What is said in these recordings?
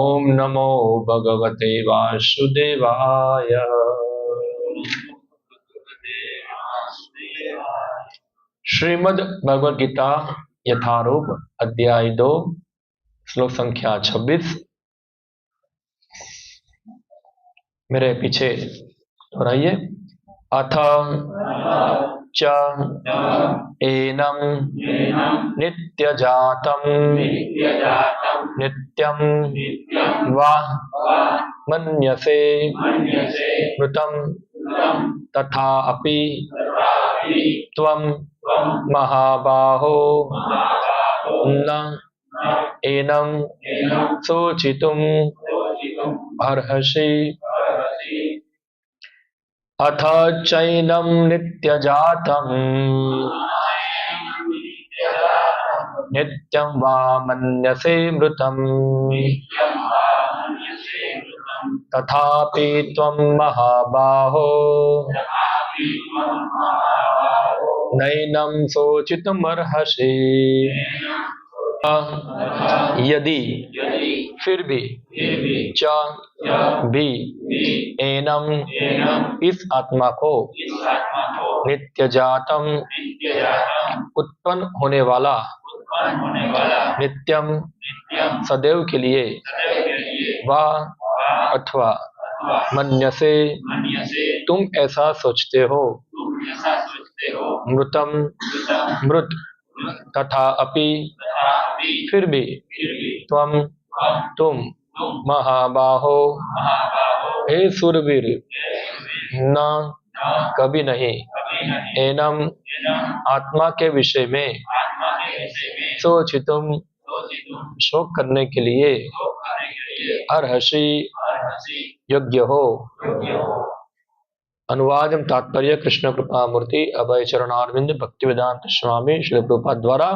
ओम नमो भगवते वासुदेवाय। श्रीमद् भगवद गीता यथारूप अध्याय 2 श्लोक संख्या 26। मेरे पीछे दोहराइए। अथ च एनं नित्यजातं नित्यं वा मन्यसे मृतं तथा अपि त्वं महाबाहो न एनं शोचितुम् अर्हसि। अथ चैनं नित्यजातं नित्यं वा मन्यसे मृतं तथापि त्वं महाबाहो नैनं शोचितुमर्हसि। यदि फिर भी च भी एनम इस आत्मा को नित्यजातम उत्पन्न होने वाला नित्यम सदैव के लिए वा अथवा मन्यसे तुम ऐसा सोचते हो मृतम मृत तथा अपि फिर भी तुम महाबाहो हे सूरवीर न कभी नहीं एनम आत्मा के विषय में सोचितुम शोक करने के लिए अर्हसि योग्य हो। अनुवाद एवं तात्पर्य कृष्ण कृपा मूर्ति अभय चरणारविंद भक्ति वेदांत स्वामी श्री प्रभुपाद द्वारा।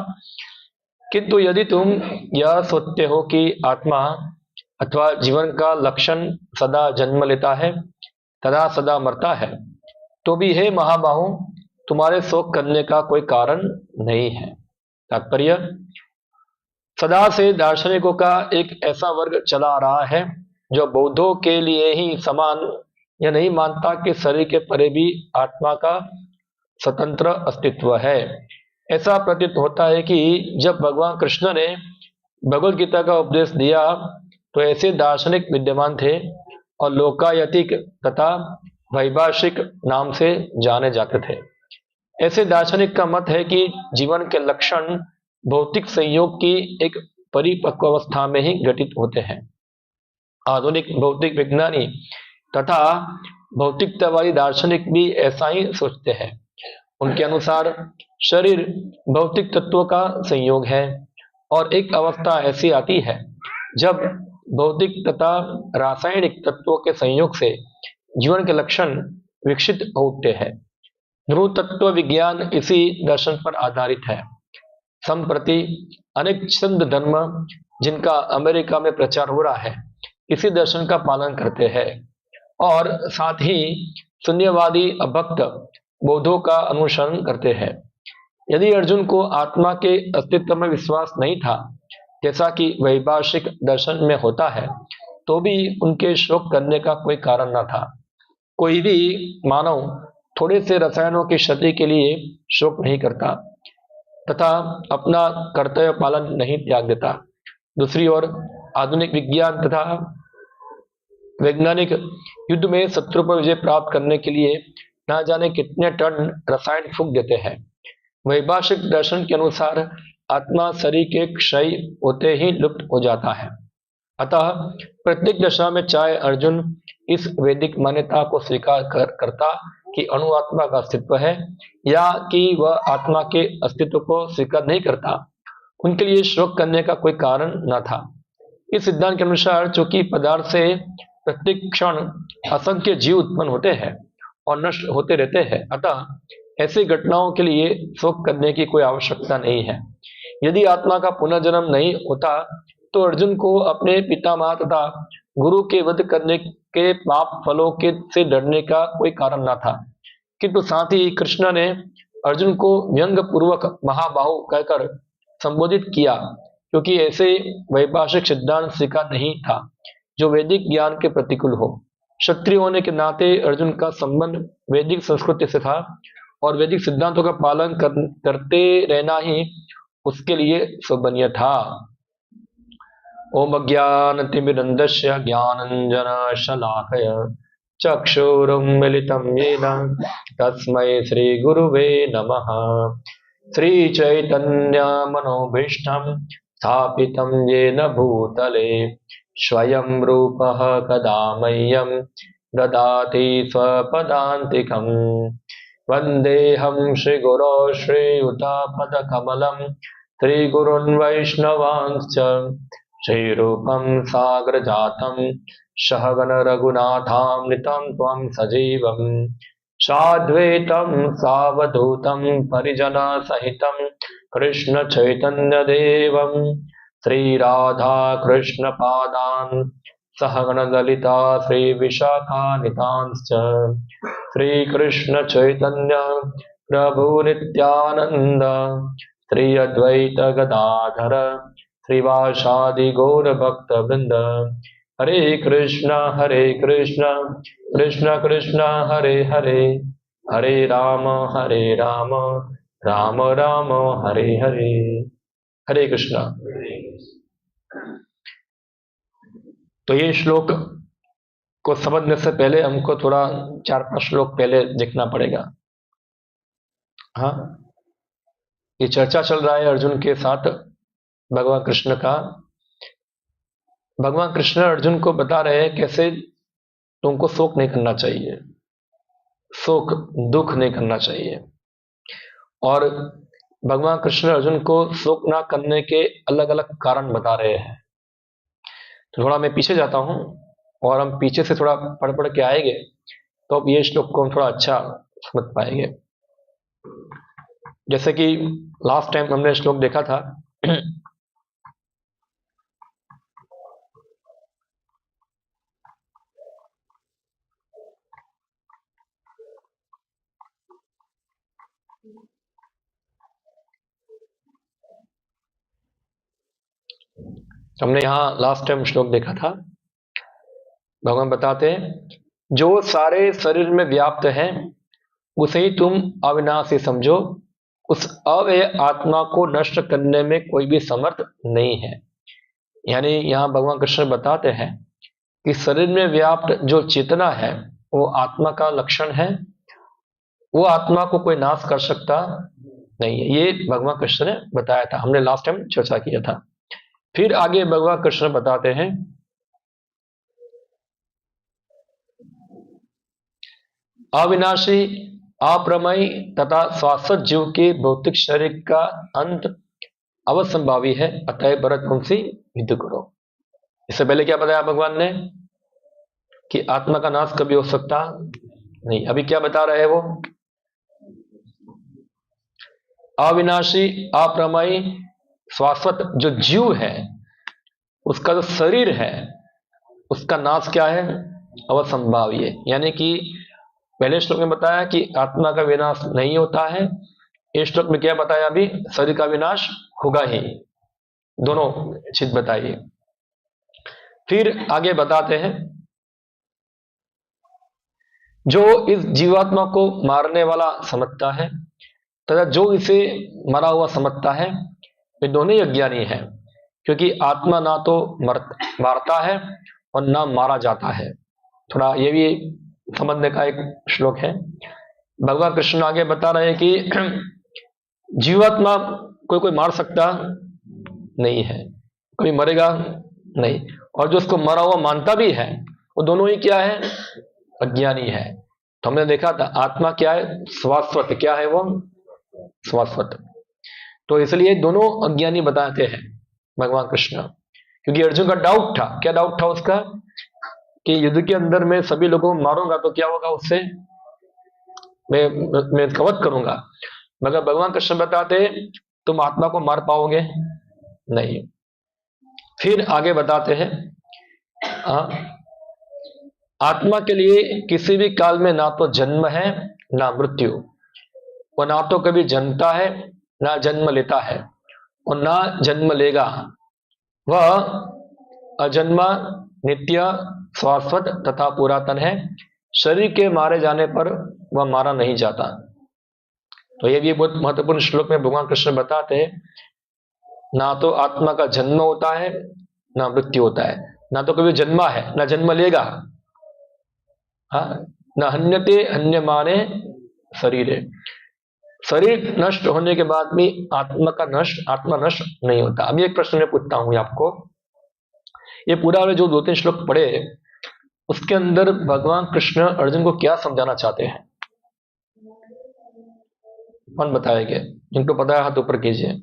किंतु यदि तुम यह सोचते हो कि आत्मा अथवा जीवन का लक्षण सदा जन्म लेता है तथा सदा मरता है, तो भी हे महाबाहु तुम्हारे शोक करने का कोई कारण नहीं है। तात्पर्य, सदा से दार्शनिकों का एक ऐसा वर्ग चला आ रहा है जो बौद्धों के लिए ही समान यह नहीं मानता कि शरीर के परे भी आत्मा का स्वतंत्र अस्तित्व है। ऐसा प्रतीत होता है कि जब भगवान कृष्ण ने भगवद गीता का उपदेश दिया तो ऐसे दार्शनिक विद्यमान थे और लोकायतिक तथा वैभाषिक नाम से जाने जाते थे। ऐसे दार्शनिक का मत है कि जीवन के लक्षण भौतिक संयोग की एक परिपक्व अवस्था में ही घटित होते हैं। आधुनिक भौतिक विज्ञानी तथा भौतिकतावादी दार्शनिक भी ऐसा ही सोचते हैं। उनके अनुसार शरीर भौतिक तत्वों का संयोग है और एक अवस्था ऐसी आती है जब भौतिक तथा रासायनिक तत्वों के संयोग से जीवन के लक्षण विकसित होते हैं। ध्रुव तत्व विज्ञान इसी दर्शन पर आधारित है। संप्रति अनेक सिद्ध धर्म जिनका अमेरिका में प्रचार हो रहा है इसी दर्शन का पालन करते हैं और साथ ही शून्यवादी अभक्त बौद्धों का अनुसरण करते हैं। यदि अर्जुन को आत्मा के अस्तित्व में विश्वास नहीं था जैसा कि वैभाषिक दर्शन में होता है, तो भी उनके शोक करने का कोई कारण न था। कोई भी मानव थोड़े से रसायनों की क्षति के लिए शोक नहीं करता तथा अपना कर्तव्य पालन नहीं त्याग देता। दूसरी ओर आधुनिक विज्ञान तथा वैज्ञानिक युद्ध में शत्रु पर विजय प्राप्त करने के लिए ना जाने कितने टन रसायन फूंक देते हैं। वैभाषिक दर्शन के अनुसार आत्मा शरीर के क्षय होते ही लुप्त हो जाता है। अतः प्रत्येक दशा में चाहे अर्जुन इस वैदिक मान्यता को स्वीकार करता कि अणु आत्मा का अस्तित्व है या कि वह आत्मा के अस्तित्व को स्वीकार नहीं करता, उनके लिए शोक करने का कोई कारण न था। इस सिद्धांत के अनुसार चूंकि पदार्थ से प्रत्येक क्षण असंख्य जीव उत्पन्न होते हैं और नष्ट होते रहते हैं, अतः ऐसी घटनाओं के लिए शोक करने की कोई आवश्यकता नहीं है। यदि आत्मा का पुनर्जन्म नहीं होता तो अर्जुन को अपने पितामह तथा गुरु के वध करने के पाप फलों के से डरने का कोई कारण न था। किंतु साथ ही कृष्ण ने अर्जुन को व्यंग पूर्वक महाबाहु कहकर संबोधित किया क्योंकि ऐसे वैभाषिक सिद्धांत स्वीकार नहीं था जो वैदिक ज्ञान के प्रतिकूल हो। क्षत्रिय होने के नाते अर्जुन का संबंध वैदिक संस्कृति से था और वैदिक सिद्धांतों का पालन करते रहना ही उसके लिए शोभनीय था। ओम अज्ञानतिमिरन्धस्य ज्ञानाञ्जनशलाकय चक्षुरुन्मीलितं येन तस्मै श्रीगुरुवे नमः। श्रीचैतन्यमनोभीष्टं स्थापितं येन भूतले स्वयं रूपः कदा मह्यं ददाति स्वपदान्तिकम्। वन्देऽहं श्रीगुरो श्रीयुतापदकमलं श्रीगुरुन् वैष्णवांश्च श्रीरूपं साग्रजातं सहगण रघुनाथामृतं त्वं सजीवं साद्वैतं सावधूतं परिजनसहितं कृष्ण चैतन्यदेवं श्रीराधाकृष्णपादान् सहगण ललिता श्रीविशाखान्वितांश्च श्रीकृष्ण चैतन्य प्रभु नित्यानंद श्री अद्वैत गदाधर श्रीवासादि गौर भक्त वृंद। हरे कृष्ण कृष्ण कृष्ण हरे हरे, हरे राम राम राम हरे हरे। हरे कृष्णा। तो ये श्लोक को समझने से पहले हमको थोड़ा 4-5 श्लोक पहले देखना पड़ेगा। हाँ, ये चर्चा चल रहा है अर्जुन के साथ भगवान कृष्ण का। भगवान कृष्ण अर्जुन को बता रहे हैं कैसे तुमको शोक नहीं करना चाहिए, शोक दुख नहीं करना चाहिए। और भगवान कृष्ण अर्जुन को शोक ना करने के अलग अलग कारण बता रहे हैं। तो थोड़ा मैं पीछे जाता हूं और हम पीछे से थोड़ा पढ़ के आएंगे तो अब ये श्लोक को हम थोड़ा अच्छा समझ पाएंगे। जैसे कि लास्ट टाइम हमने श्लोक देखा था हमने यहाँ लास्ट टाइम श्लोक देखा था। भगवान बताते हैं जो सारे शरीर में व्याप्त है उसे ही तुम अविनाशी समझो, उस अव्यय आत्मा को नष्ट करने में कोई भी समर्थ नहीं है। यानी यहाँ भगवान कृष्ण बताते हैं कि शरीर में व्याप्त जो चेतना है वो आत्मा का लक्षण है, वो आत्मा को कोई नाश कर सकता नहीं है। ये भगवान कृष्ण ने बताया था, हमने लास्ट टाइम चर्चा किया था। फिर आगे भगवान कृष्ण बताते हैं अविनाशी अप्रमेय तथा शाश्वत जीव के भौतिक शरीर का अंत अवसंभावी है, अतः भरत उनसे युद्ध करो। इससे पहले क्या बताया भगवान ने कि आत्मा का नाश कभी हो सकता नहीं। अभी क्या बता रहे हैं वो, अविनाशी अप्रमेय शाश्वत जो जीव है उसका जो शरीर है उसका नाश क्या है, अवसंभावी है। यानी कि पहले श्लोक में बताया कि आत्मा का विनाश नहीं होता है, इस श्लोक में क्या बताया अभी, शरीर का विनाश होगा ही। दोनों चीज बताइए। फिर आगे बताते हैं जो इस जीवात्मा को मारने वाला समझता है तथा जो इसे मरा हुआ समझता है वे दोनों ही अज्ञानी है, क्योंकि आत्मा ना तो मारता है और ना मारा जाता है। थोड़ा ये भी समझने का एक श्लोक है। भगवान कृष्ण आगे बता रहे हैं कि जीवात्मा कोई मार सकता नहीं है, कोई मरेगा नहीं, और जो उसको मरा हुआ मानता भी है वो दोनों ही क्या है, अज्ञानी है। तो हमने देखा था आत्मा क्या है, शाश्वत। क्या है वो, शाश्वत। तो इसलिए दोनों अज्ञानी बताते हैं भगवान कृष्ण, क्योंकि अर्जुन का डाउट था। क्या डाउट था उसका, कि युद्ध के अंदर मैं सभी लोगों को मारूंगा तो क्या होगा, उससे मैं कवच करूंगा, मगर भगवान कृष्ण बताते तुम आत्मा को मार पाओगे नहीं। फिर आगे बताते हैं आत्मा के लिए किसी भी काल में ना तो जन्म है ना मृत्यु, वो ना तो कभी जन्मता है ना जन्म लेता है और ना जन्म लेगा। वह अजन्मा, नित्य, शाश्वत तथा पुरातन है। शरीर के मारे जाने पर वह मारा नहीं जाता। तो ये भी बहुत महत्वपूर्ण श्लोक में भगवान कृष्ण बताते हैं, ना तो आत्मा का जन्म होता है ना मृत्यु होता है, ना तो कभी जन्मा है ना जन्म लेगा। हाँ, न हन्यते हन्यमाने शरीर है। शरीर नष्ट होने के बाद भी आत्मा नष्ट नहीं होता। अभी एक प्रश्न मैं पूछता हूं आपको, ये पूरा वाले जो 2-3 श्लोक पढ़े, उसके अंदर भगवान कृष्ण अर्जुन को क्या समझाना चाहते हैं? कौन बताएंगे? जिनको पता है हाथ ऊपर कीजिए।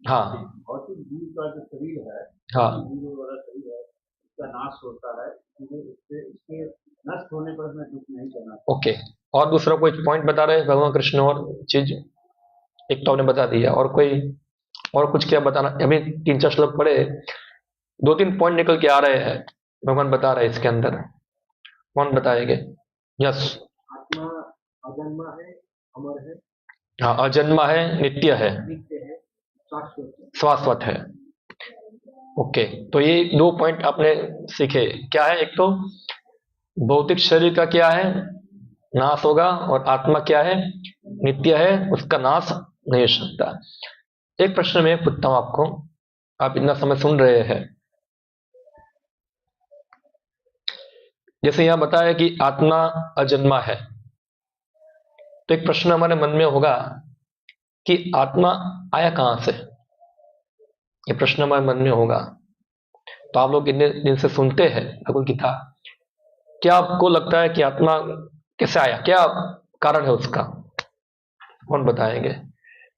हाँ भौतिक जीव का जो शरीर है, हाँ जीव वाला शरीर है, उसका नाश होता है, इसलिए इसके नष्ट होने पर हमें दुख नहीं करना चाहिए। ओके। और दूसरा कोई पॉइंट बता रहे हैं भगवान कृष्ण? और चीज एक तो आपने बता दिया, और कोई और कुछ क्या बताना? अभी 3-4 श्लोक पढ़े, 2-3 पॉइंट निकल के आ रहे हैं, भगवान बता रहे हैं इसके अंदर। कौन बताएंगे? यस। आत्मा अजन्मा है, अमर है, हाँ, अजन्मा है, नित्य है, नित्य है, शाश्वत है। शाश्वत है। ओके, तो ये 2 पॉइंट आपने सीखे। क्या है? एक तो भौतिक शरीर का क्या है, नाश होगा, और आत्मा क्या है, नित्य है, उसका नाश नहीं हो सकता। एक प्रश्न मैं पूछता हूं आपको, आप इतना समय सुन रहे हैं, जैसे यहां बताया कि आत्मा अजन्मा है, तो एक प्रश्न हमारे मन में होगा कि आत्मा आया कहां से? ये प्रश्न हमारे मन में होगा। तो आप लोग इतने दिन से सुनते हैं भगवत गीता, क्या आपको लगता है कि आत्मा कैसे आया? क्या कारण है उसका? कौन बताएंगे?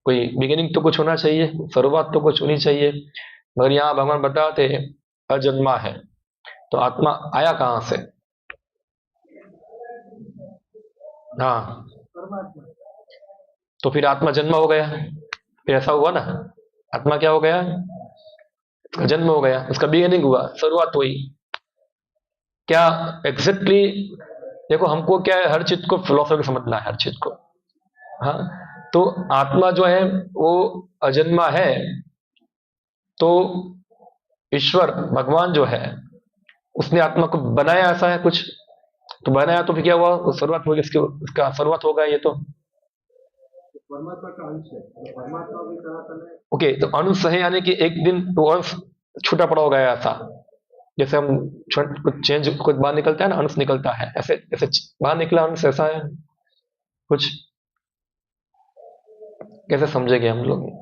कोई बिगिनिंग तो कुछ होना चाहिए, शुरुआत तो कुछ होनी चाहिए। मगर यहाँ भगवान बताते हैं अजन्मा है, तो आत्मा आया कहां से? हाँ, परमात्मा तो फिर आत्मा जन्म हो गया, फिर ऐसा हुआ ना, आत्मा क्या हो गया? उसका जन्म हो गया, उसका बिगिनिंग हुआ, शुरुआत हुई। क्या एग्जैक्टली देखो, हमको क्या है, हर चीज को फिलोसफी समझना है, हर चीज को। हाँ, तो आत्मा जो है वो अजन्मा है, तो ईश्वर भगवान जो है उसने आत्मा को बनाया, ऐसा है कुछ? तो बनाया तो फिर क्या हुआ? वो शुरुआत होगी, इसकी उसका शुरुआत होगा ये तो। परमात्मा का अंश है, तो परमात्मा भी सनातन है। ओके, तो अंश है, यानी कि एक दिन वो अंश छूटा पड़ा हो गया ऐसा। जैसे हम कुछ चेंज, कुछ बाहर निकलता है ना, अंश निकलता है, ऐसे ऐसे बाहर निकला अंश, ऐसा है कुछ? कैसे समझेंगे हम लोग?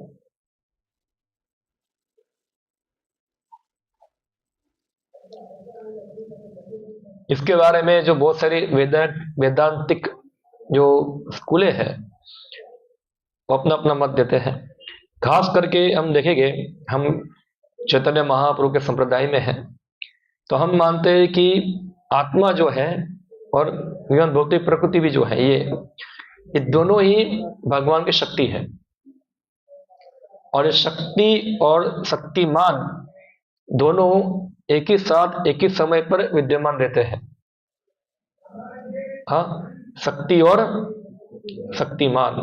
इसके बारे में जो बहुत सारी वेदांतिक जो स्कूलें हैं, वो अपना अपना मत देते हैं। खास करके हम देखेंगे, हम चैतन्य महाप्रभु के संप्रदाय में हैं, तो हम मानते हैं कि आत्मा जो है और भौतिक प्रकृति भी जो है, ये दोनों ही भगवान की शक्ति है। और ये शक्ति और शक्तिमान दोनों एक ही साथ एक ही समय पर विद्यमान रहते हैं। हाँ, शक्ति और शक्तिमान।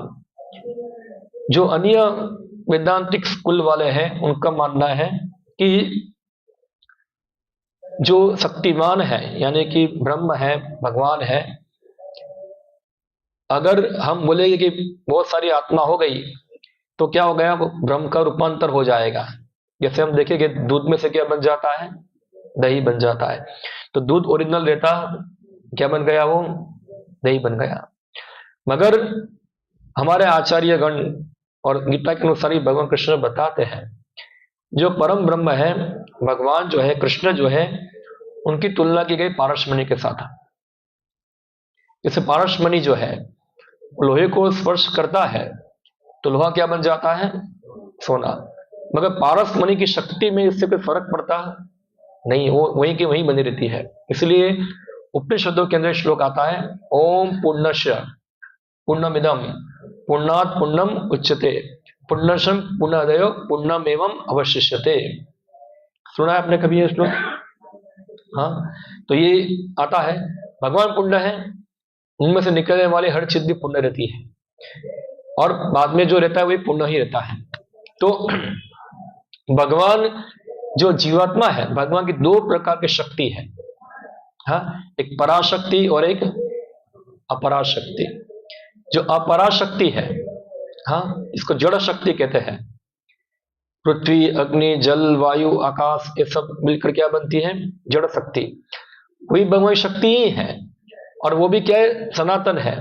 जो अन्य वेदांतिक स्कूल वाले हैं, उनका मानना है कि जो शक्तिमान है, यानी कि ब्रह्म है, भगवान है, अगर हम बोलेंगे कि बहुत सारी आत्मा हो गई, तो क्या हो गया? वो ब्रह्म का रूपांतर हो जाएगा। जैसे हम देखेंगे दूध में से क्या बन जाता है? दही बन जाता है। तो दूध ओरिजिनल रहता, क्या बन गया? वो दही बन गया। मगर हमारे आचार्य गण और गीता के अनुसार ही भगवान कृष्ण बताते हैं, जो परम ब्रह्म है, भगवान जो है, कृष्ण जो है, उनकी तुलना की गई पारसमणि के साथ। जैसे पारसमणि जो है, लोहे को स्पर्श करता है तो लोहा क्या बन जाता है? सोना। मगर पारसमणि की शक्ति में इससे कोई फर्क पड़ता नहीं, वो वहीं की वहीं बनी रहती है। इसलिए उपनिषदों के अंदर श्लोक आता है, ओम पूर्णस्य पूर्णमिदम पूर्णात पूर्णम उच्यते पुण्यशम पुण्यदयो पुण्यम एवं अवशिष्यते। सुना है आपने कभी ये श्लोक? हाँ, तो ये आता है, भगवान पुण्य है, उनमें से निकलने वाली हर चीज भी पुण्य रहती है, और बाद में जो रहता है वही पुण्य ही रहता है। तो भगवान जो जीवात्मा है, भगवान की दो प्रकार की शक्ति है। हाँ, एक पराशक्ति और एक अपराशक्ति। जो अपराशक्ति है, हाँ, इसको जड़ शक्ति कहते हैं। पृथ्वी, अग्नि, जल, वायु, आकाश, ये सब मिलकर क्या बनती है? जड़ शक्ति। वही भगवान शक्ति ही है, और वो भी क्या है? सनातन है।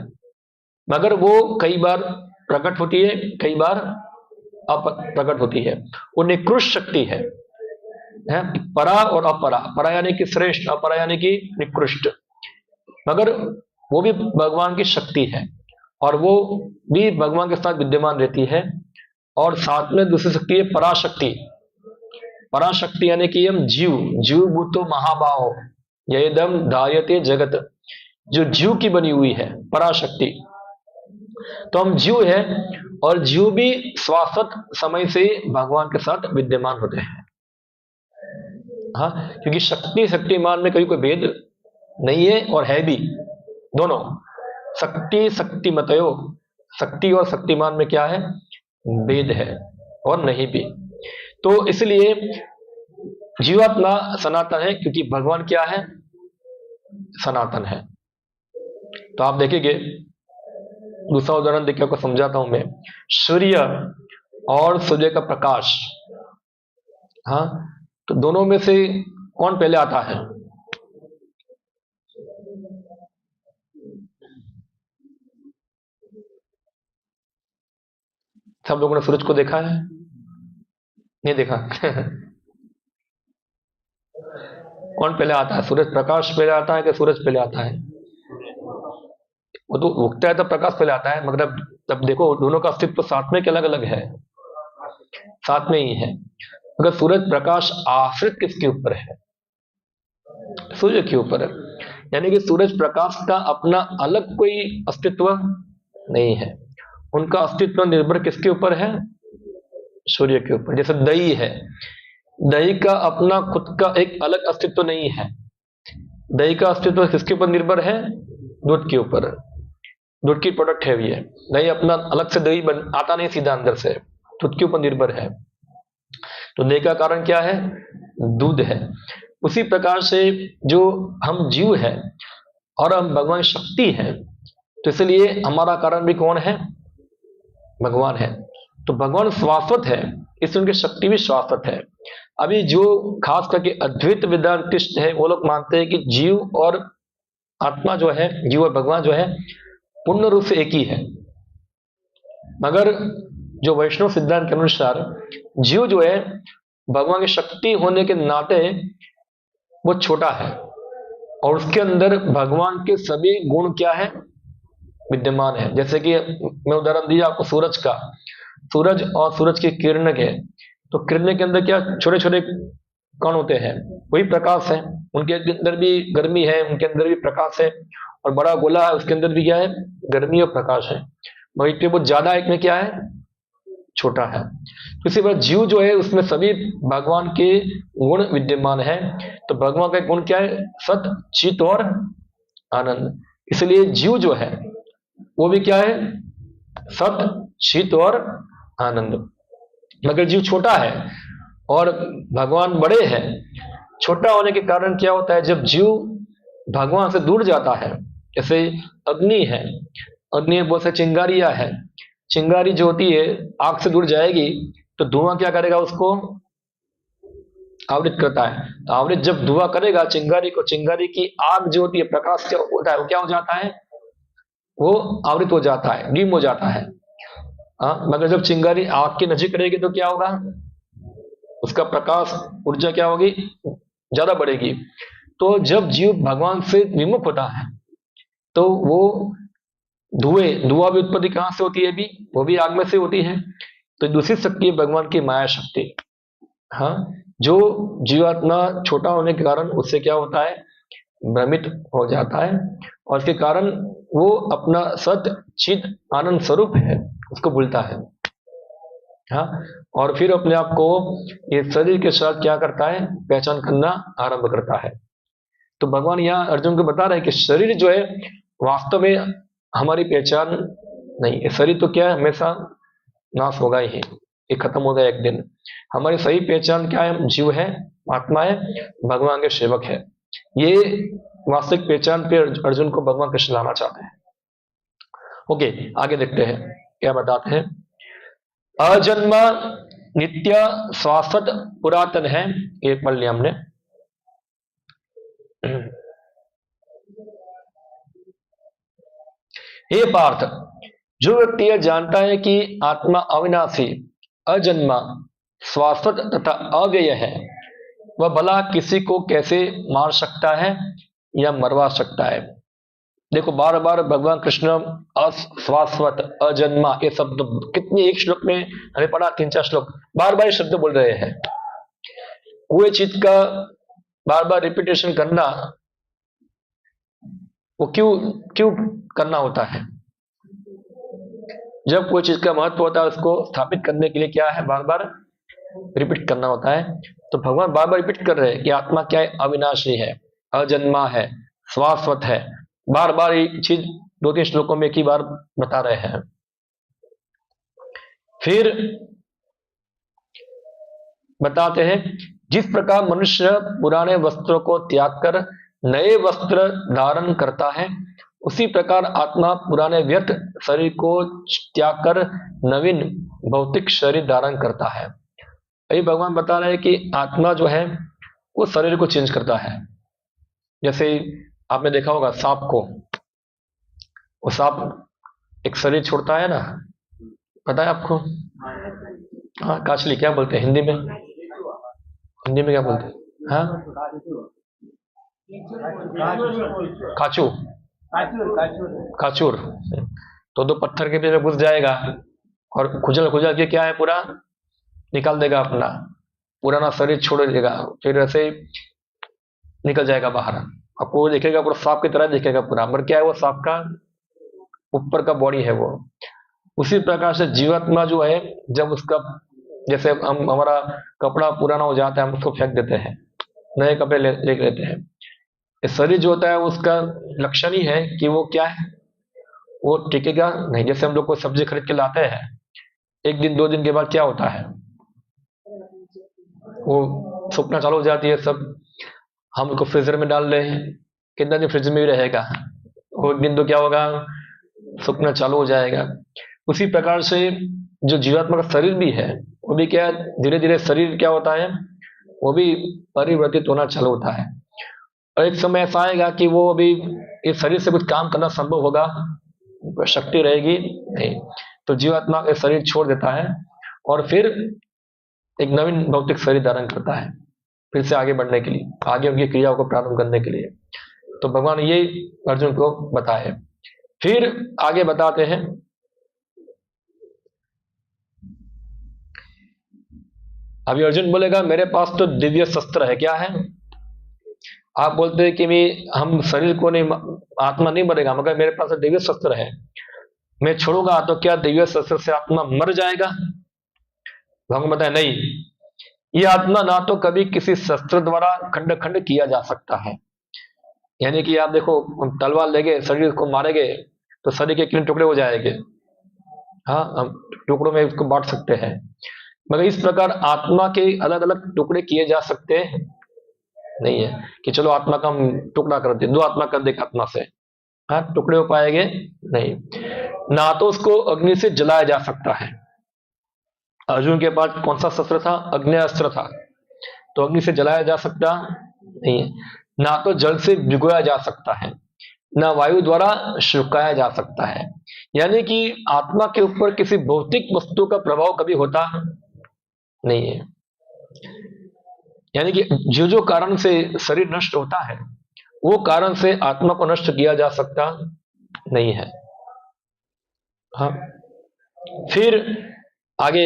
मगर वो कई बार प्रकट होती है, कई बार अप्रकट होती है। वो निकृष्ट शक्ति है। परा और अपरा, परा यानी कि श्रेष्ठ, अपरा यानी कि निकृष्ट। मगर वो भी भगवान की शक्ति है, और वो भी भगवान के साथ विद्यमान रहती है। और साथ में दूसरी शक्ति है पराशक्ति। पराशक्ति यानी कि हम जीव, जीव भूतो महाबाहो यदम धार्यते जगत, जो जीव की बनी हुई है पराशक्ति। तो हम जीव है, और जीव भी शाश्वत समय से भगवान के साथ विद्यमान होते हैं। हाँ, क्योंकि शक्ति शक्तिमान में कभी कोई भेद नहीं है, और है भी दोनों। शक्ति शक्तिमतयो, शक्ति और शक्तिमान में क्या है? भेद है और नहीं भी। तो इसलिए जीवात्मा सनातन है, क्योंकि भगवान क्या है? सनातन है। तो आप देखेंगे, दूसरा उदाहरण देखिए, आपको समझाता हूं मैं। सूर्य और सूर्य का प्रकाश, हाँ, तो दोनों में से कौन पहले आता है? सब लोगों ने सूरज को देखा है? नहीं देखा? कौन पहले आता है? सूरज प्रकाश पहले आता है कि सूरज पहले आता है? वो तो उगता है तब प्रकाश पहले आता है, मगर तब देखो दोनों का अस्तित्व साथ में अलग अलग है, साथ में ही है। अगर सूरज प्रकाश आश्रित किसके ऊपर है? सूर्य के ऊपर है। यानी कि सूरज प्रकाश का अपना अलग कोई अस्तित्व नहीं है, उनका अस्तित्व निर्भर किसके ऊपर है? सूर्य के ऊपर। जैसे दही है, दही का अपना खुद का एक अलग अस्तित्व नहीं है। दही का अस्तित्व किसके ऊपर निर्भर है? दूध के ऊपर। दूध की प्रोडक्ट है ये। दही अपना अलग से दही आता नहीं सीधा अंदर से, दूध के ऊपर निर्भर है। तो दही का कारण क्या है? दूध है। उसी प्रकार से जो हम जीव है और हम भगवान शक्ति है, तो इसलिए हमारा कारण भी कौन है? भगवान है। तो भगवान शाश्वत है, इसलिए उनकी शक्ति भी शाश्वत है। अभी जो खास करके अद्वैत वेदांतिस्ट है, वो लोग मानते हैं कि जीव और आत्मा जो है, जीव और भगवान जो है, पूर्ण रूप से एक ही है। मगर जो वैष्णव सिद्धांत के अनुसार जीव जो है, भगवान की शक्ति होने के नाते वो छोटा है, और उसके अंदर भगवान के सभी गुण क्या है? विद्यमान है। जैसे कि मैं उदाहरण दिया आपको सूरज का। सूरज और सूरज की किरण के, तो किरण के अंदर क्या छोटे छोटे कण होते हैं, वही प्रकाश है। उनके अंदर भी गर्मी है, उनके अंदर भी प्रकाश है। और बड़ा गोला है, उसके अंदर भी क्या है? गर्मी और प्रकाश है। वही पे वो ज्यादा एक में क्या है? छोटा है। इसी बार जीव जो है, उसमें सभी भगवान के गुण विद्यमान है। तो भगवान का गुण क्या है? सत, चित और आनंद। इसलिए जीव जो है वो भी क्या है? सत, चित और आनंद। मगर जीव छोटा है और भगवान बड़े हैं। छोटा होने के कारण क्या होता है? जब जीव भगवान से दूर जाता है, जैसे अग्नि है, अग्नि में बहुत से चिंगारियां है। चिंगारी जो होती है आग से दूर जाएगी, तो धुआं क्या करेगा? उसको आवृत करता है। तो आवृत जब धुआं करेगा चिंगारी को, चिंगारी की आग जो होती है, प्रकाश क्या होता है? वो क्या हो जाता है? वो आवृत हो जाता है, डिम हो जाता है। मगर जब चिंगारी आग की नजीक रहेगी तो क्या होगा? उसका प्रकाश ऊर्जा क्या होगी? ज्यादा बढ़ेगी। तो जब जीव भगवान से विमुख होता है, तो वो धुआं भी उत्पत्ति कहां से होती है? भी वो भी आग में से होती है। तो दूसरी शक्ति है भगवान की माया शक्ति। हाँ, जो जीवात्मा छोटा होने के कारण उससे क्या होता है? भ्रमित हो जाता है, और इसके कारण वो अपना सत्य चित आनंद स्वरूप है उसको भूलता है। हाँ, और फिर अपने आप को ये शरीर के साथ क्या करता है? पहचान करना आरंभ करता है। तो भगवान यहाँ अर्जुन को बता रहे हैं कि शरीर जो है वास्तव में हमारी पहचान नहीं है। शरीर तो क्या है? हमेशा नाश होगा ही। ये खत्म हो गया एक दिन। हमारी सही पहचान क्या है? हम जीव है, आत्मा है, भगवान के सेवक है। ये वास्तविक पहचान पे अर्जुन को भगवान कृष्ण लाना चाहते हैं। ओके, आगे देखते हैं क्या बताते हैं। अजन्मा नित्य शाश्वत पुरातन है, ये पढ़ लिया हमने। हे पार्थ, जो व्यक्ति यह जानता है कि आत्मा अविनाशी, अजन्मा, शाश्वत तथा अव्यय है, वह भला किसी को कैसे मार सकता है या मरवा सकता है। देखो, बार बार भगवान कृष्ण अशाश्वत, अजन्मा, ये शब्द कितनी, एक श्लोक में हमें पढ़ा 3-4 श्लोक, बार बार ये शब्द बोल रहे हैं। कोई चीज का बार बार रिपीटेशन करना, वो क्यों करना होता है? जब कोई चीज का महत्व होता है, उसको स्थापित करने के लिए क्या है? बार बार रिपीट करना होता है। तो भगवान बार बार रिपीट कर रहे हैं कि आत्मा क्या है? अविनाशी है, अजन्मा है, शाश्वत है। बार बार ये चीज 2-3 श्लोकों में एक ही बार बता रहे हैं। फिर बताते हैं, जिस प्रकार मनुष्य पुराने वस्त्रों को त्याग कर नए वस्त्र धारण करता है, उसी प्रकार आत्मा पुराने व्यर्थ शरीर को त्याग कर नवीन भौतिक शरीर धारण करता है। यही भगवान बता रहे हैं कि आत्मा जो है वो शरीर को चेंज करता है। जैसे आपने देखा होगा सांप को, वो सांप एक शरीर छोड़ता है ना, पता है आपको? हाँ, काचली क्या बोलते हैं हिंदी में? हिंदी में क्या बोलते हैं? हाँ, काचू, काचूर। तो 2 पत्थर के बीच में घुस जाएगा और खुजल खुजल के क्या है, पूरा निकाल देगा, अपना पुराना शरीर छोड़ देगा, फिर ऐसे निकल जाएगा बाहर। आपको देखेगा पूरा सांप की तरह दिखेगा पूरा, पर क्या है वो? सांप का ऊपर का बॉडी है वो। उसी प्रकार से जीवात्मा जो है, जब उसका, जैसे हम, हमारा कपड़ा पुराना हो जाता है, हम उसको फेंक देते हैं, नए कपड़े ले लेते हैं। शरीर जो होता है उसका लक्षण ही है कि वो क्या है, वो टिकेगा नहीं। जैसे हम लोग को सब्जी खरीद के लाते हैं, 1 दिन 2 दिन के बाद क्या होता है, वो सूखना चालू हो जाती है सब। हम उसको फ्रीजर में डाल रहे हैं, कितना दिन फ्रिज में भी रहेगा, वो 1 दिन तो क्या होगा, सूखना चालू हो जाएगा। उसी प्रकार से जो जीवात्मा का शरीर भी है, वो भी क्या, धीरे धीरे शरीर क्या होता है, वो भी परिवर्तित होना चालू होता है। और एक समय ऐसा आएगा कि वो अभी इस शरीर से कुछ काम करना संभव होगा, शक्ति रहेगी नहीं, तो जीवात्मा इस शरीर छोड़ देता है और फिर एक नवीन भौतिक शरीर धारण करता है, फिर से आगे बढ़ने के लिए, आगे उनकी क्रियाओं को प्रारंभ करने के लिए। तो भगवान ये अर्जुन को बताए। फिर आगे बताते हैं, अभी अर्जुन बोलेगा मेरे पास तो दिव्य शस्त्र है। क्या है? आप बोलते हैं कि हम शरीर को नहीं, आत्मा नहीं मरेगा, मगर मेरे पास तो दिव्य शस्त्र है, मैं छोड़ूंगा तो क्या दिव्य शस्त्र से आत्मा मर जाएगा? भगवान बताए नहीं, ये आत्मा ना तो कभी किसी शस्त्र द्वारा खंड खंड किया जा सकता है। यानी कि आप देखो, हम तलवार लेंगे, शरीर को मारेंगे तो शरीर के कितने टुकड़े हो जाएंगे, हाँ, हम टुकड़ों में उसको बांट सकते हैं, मगर इस प्रकार आत्मा के अलग अलग टुकड़े किए जा सकते नहीं है कि चलो आत्मा का हम टुकड़ा कर दे, 2 आत्मा कर दे आत्मा से, हाँ, टुकड़े हो पाएंगे नहीं। ना तो उसको अग्नि से जलाया जा सकता है। अर्जुन के पास कौन सा शस्त्र था? अग्नेयास्त्र था, तो अग्नि से जलाया जा सकता नहीं है। ना तो जल से भिगोया जा सकता है, ना वायु द्वारा सुखाया जा सकता है। यानी कि आत्मा के ऊपर किसी भौतिक वस्तु का प्रभाव कभी होता नहीं है। यानी कि जो कारण से शरीर नष्ट होता है, वो कारण से आत्मा को नष्ट किया जा सकता नहीं है। हाँ, फिर आगे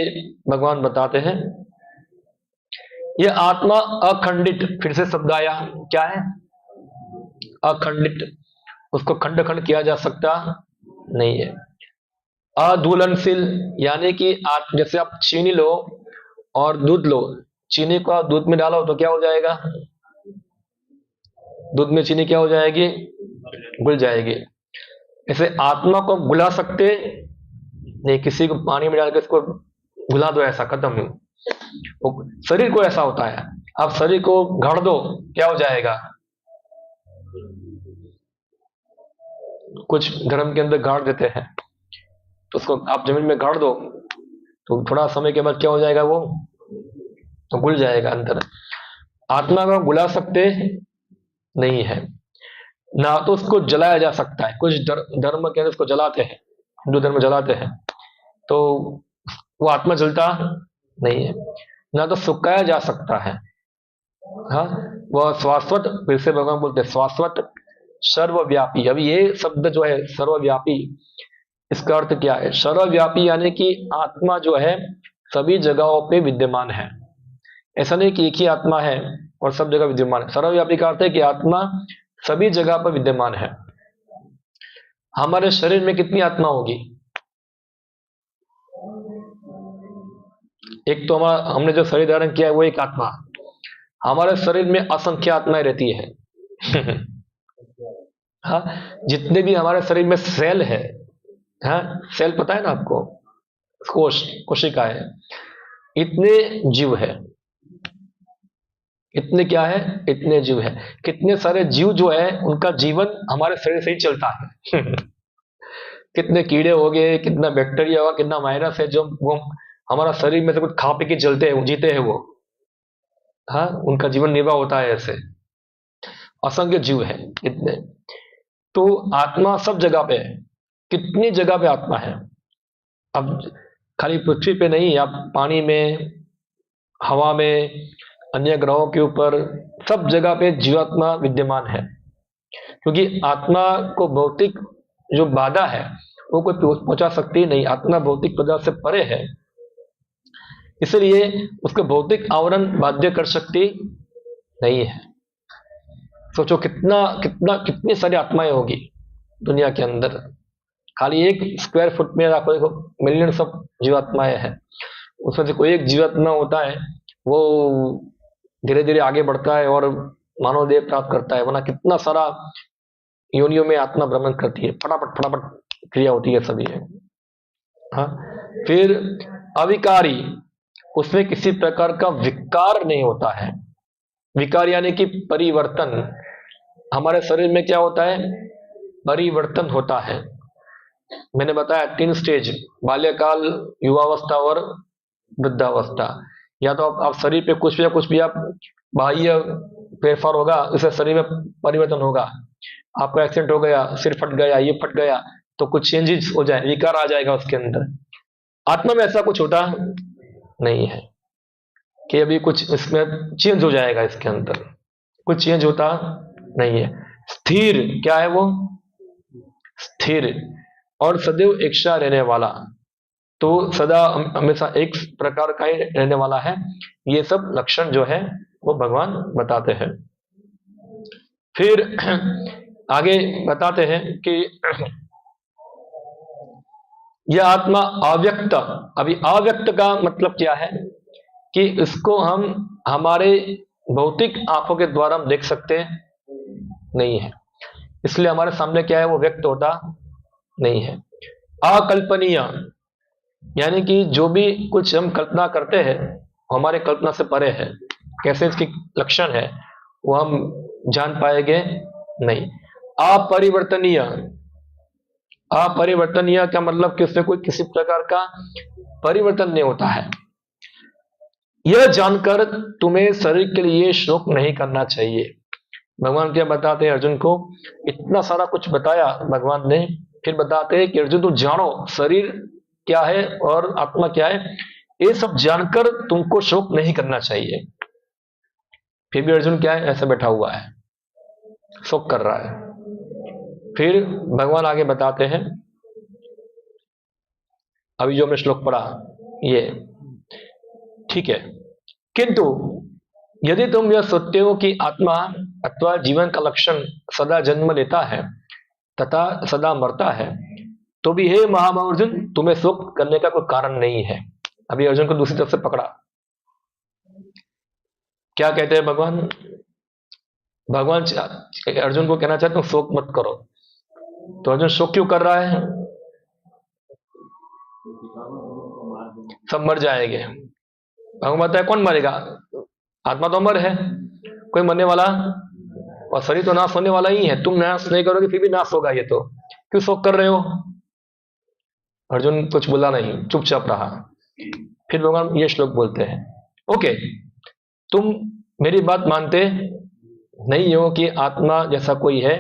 भगवान बताते हैं, यह आत्मा अखंडित, फिर से शब्द आया, क्या है? अखंडित, उसको खंड खंड किया जा सकता नहीं है। अधुलनशील, यानी कि आप जैसे आप चीनी लो और दूध लो, चीनी को दूध में डालो तो क्या हो जाएगा? दूध में चीनी क्या हो जाएगी? घुल जाएगी। ऐसे आत्मा को घुला सकते नहीं, किसी को पानी में डाल के इसको भुला दो, ऐसा खत्म। शरीर को ऐसा होता है, आप शरीर को गाड़ दो, क्या हो जाएगा? कुछ धर्म के अंदर गाड़ देते हैं, तो उसको आप जमीन में गाड़ दो तो थोड़ा समय के बाद क्या हो जाएगा? वो तो घुल जाएगा अंदर। आत्मा को बुला सकते नहीं है, ना तो उसको जलाया जा सकता है। कुछ धर्म के अंदर उसको जलाते हैं, हिंदू धर्म जलाते हैं, तो वो आत्मा जलता नहीं है। ना तो सुखाया जा सकता है, हाँ, वह शाश्वत, फिर से भगवान बोलते हैं शाश्वत सर्वव्यापी। अभी ये शब्द जो है सर्वव्यापी, इसका अर्थ क्या है? सर्वव्यापी यानी कि आत्मा जो है सभी जगहों पे विद्यमान है। ऐसा नहीं कि एक ही आत्मा है और सब जगह विद्यमान है। सर्वव्यापी का अर्थ है कि आत्मा सभी जगह पर विद्यमान है। हमारे शरीर में कितनी आत्मा होगी? एक तो हमारा, हमने जो शरीर धारण किया है वो एक आत्मा। हमारे शरीर में असंख्य आत्माएं रहती है। हाँ, जितने भी हमारे शरीर में सेल है, हाँ, सेल पता है ना आपको, कोश, कोशिका है, इतने जीव है। इतने क्या है? इतने जीव है। कितने सारे जीव जो है उनका जीवन हमारे शरीर से ही चलता है। कितने कीड़े हो गए, कितना बैक्टीरिया होगा, कितना वायरस है जो वो हमारा शरीर में से कुछ खा पी के चलते हैं, जीते हैं वो, हाँ, उनका जीवन निर्वाह होता है। ऐसे असंख्य जीव है इतने। तो आत्मा सब जगह पे है। कितनी जगह पे आत्मा है? अब खाली पृथ्वी पे नहीं, आप पानी में, हवा में, अन्य ग्रहों के ऊपर, सब जगह पे जीवात्मा विद्यमान है। क्योंकि आत्मा को भौतिक जो बाधा है वो कोई पहुंचा सकती नहीं। आत्मा भौतिक पदार्थ से परे है, इसलिए उसको भौतिक आवरण बाध्य कर सकती नहीं है। सोचो कितना कितना कितनी सारी आत्माएं होगी दुनिया के अंदर। खाली एक स्क्वायर फुट में आपको देखो मिलियंस ऑफ जीवात्माएं हैं। उसमें से कोई एक जीवात्मा होता है वो धीरे धीरे आगे बढ़ता है और मानव देह प्राप्त करता है, वरना कितना सारा योनियों में आत्मा भ्रमण करती है, फटाफट फटाफट क्रिया होती है सभी है। हाँ, फिर अविकारी, उसमें किसी प्रकार का विकार नहीं होता है। विकार यानी कि परिवर्तन। हमारे शरीर में क्या होता है? परिवर्तन होता है। मैंने बताया 3 स्टेज, बाल्यकाल, युवावस्था और वृद्धावस्था। या तो आप शरीर पे कुछ भी आप बाह्य फेरफार होगा, उससे शरीर में परिवर्तन होगा। आपका एक्सीडेंट हो गया, सिर फट गया, ये फट गया, तो कुछ चेंजेस हो जाए, विकार आ जाएगा उसके अंदर। आत्मा में ऐसा कुछ होता नहीं है कि अभी कुछ इसमें चेंज हो जाएगा, इसके अंदर कुछ चेंज होता नहीं है। स्थिर, क्या है वो? स्थिर और सदैव एक सा रहने वाला। तो सदा हमेशा एक प्रकार का ही रहने वाला है। ये सब लक्षण जो है वो भगवान बताते हैं। फिर आगे बताते हैं कि यह आत्मा अव्यक्त। अभी अव्यक्त का मतलब क्या है? कि इसको हम हमारे भौतिक आंखों के द्वारा हम देख सकते नहीं है, इसलिए हमारे सामने क्या है? वो व्यक्त होता नहीं है। अकल्पनीय यानी कि जो भी कुछ हम कल्पना करते हैं हमारे कल्पना से परे है। कैसे इसकी लक्षण है वो हम जान पाएंगे नहीं। अपरिवर्तनीय, अपरिवर्तनीय का मतलब कि उसमें कोई किसी प्रकार का परिवर्तन नहीं होता है। यह जानकर तुम्हें शरीर के लिए शोक नहीं करना चाहिए। भगवान क्या बताते हैं अर्जुन को? इतना सारा कुछ बताया भगवान ने, फिर बताते हैं कि अर्जुन तुम जानो शरीर क्या है और आत्मा क्या है, ये सब जानकर तुमको शोक नहीं करना चाहिए। फिर भी अर्जुन क्या है? ऐसे बैठा हुआ है, शोक कर रहा है। फिर भगवान आगे बताते हैं, अभी जो हमने श्लोक पढ़ा ये ठीक है, किंतु यदि तुम यह सोचते हो कि आत्मा अथवा जीवन का लक्षण सदा जन्म लेता है तथा सदा मरता है, तो भी हे महाबाहु अर्जुन तुम्हें शोक करने का कोई कारण नहीं है। अभी अर्जुन को दूसरी तरफ से पकड़ा। क्या कहते हैं भगवान? भगवान अर्जुन को कहना चाहते तुम शोक मत करो। तो अर्जुन शोक क्यों कर रहा है? सब मर जाएंगे। भगवान बताया कौन मरेगा? आत्मा तो अमर है, कोई मरने वाला, और शरीर तो नाश होने वाला ही है। तुम नाश नहीं करोगे फिर भी नाश होगा, ये तो क्यों शोक कर रहे हो? अर्जुन कुछ बोला नहीं, चुपचाप रहा। फिर भगवान ये श्लोक बोलते हैं, ओके तुम मेरी बात मानते नहीं हो कि आत्मा जैसा कोई है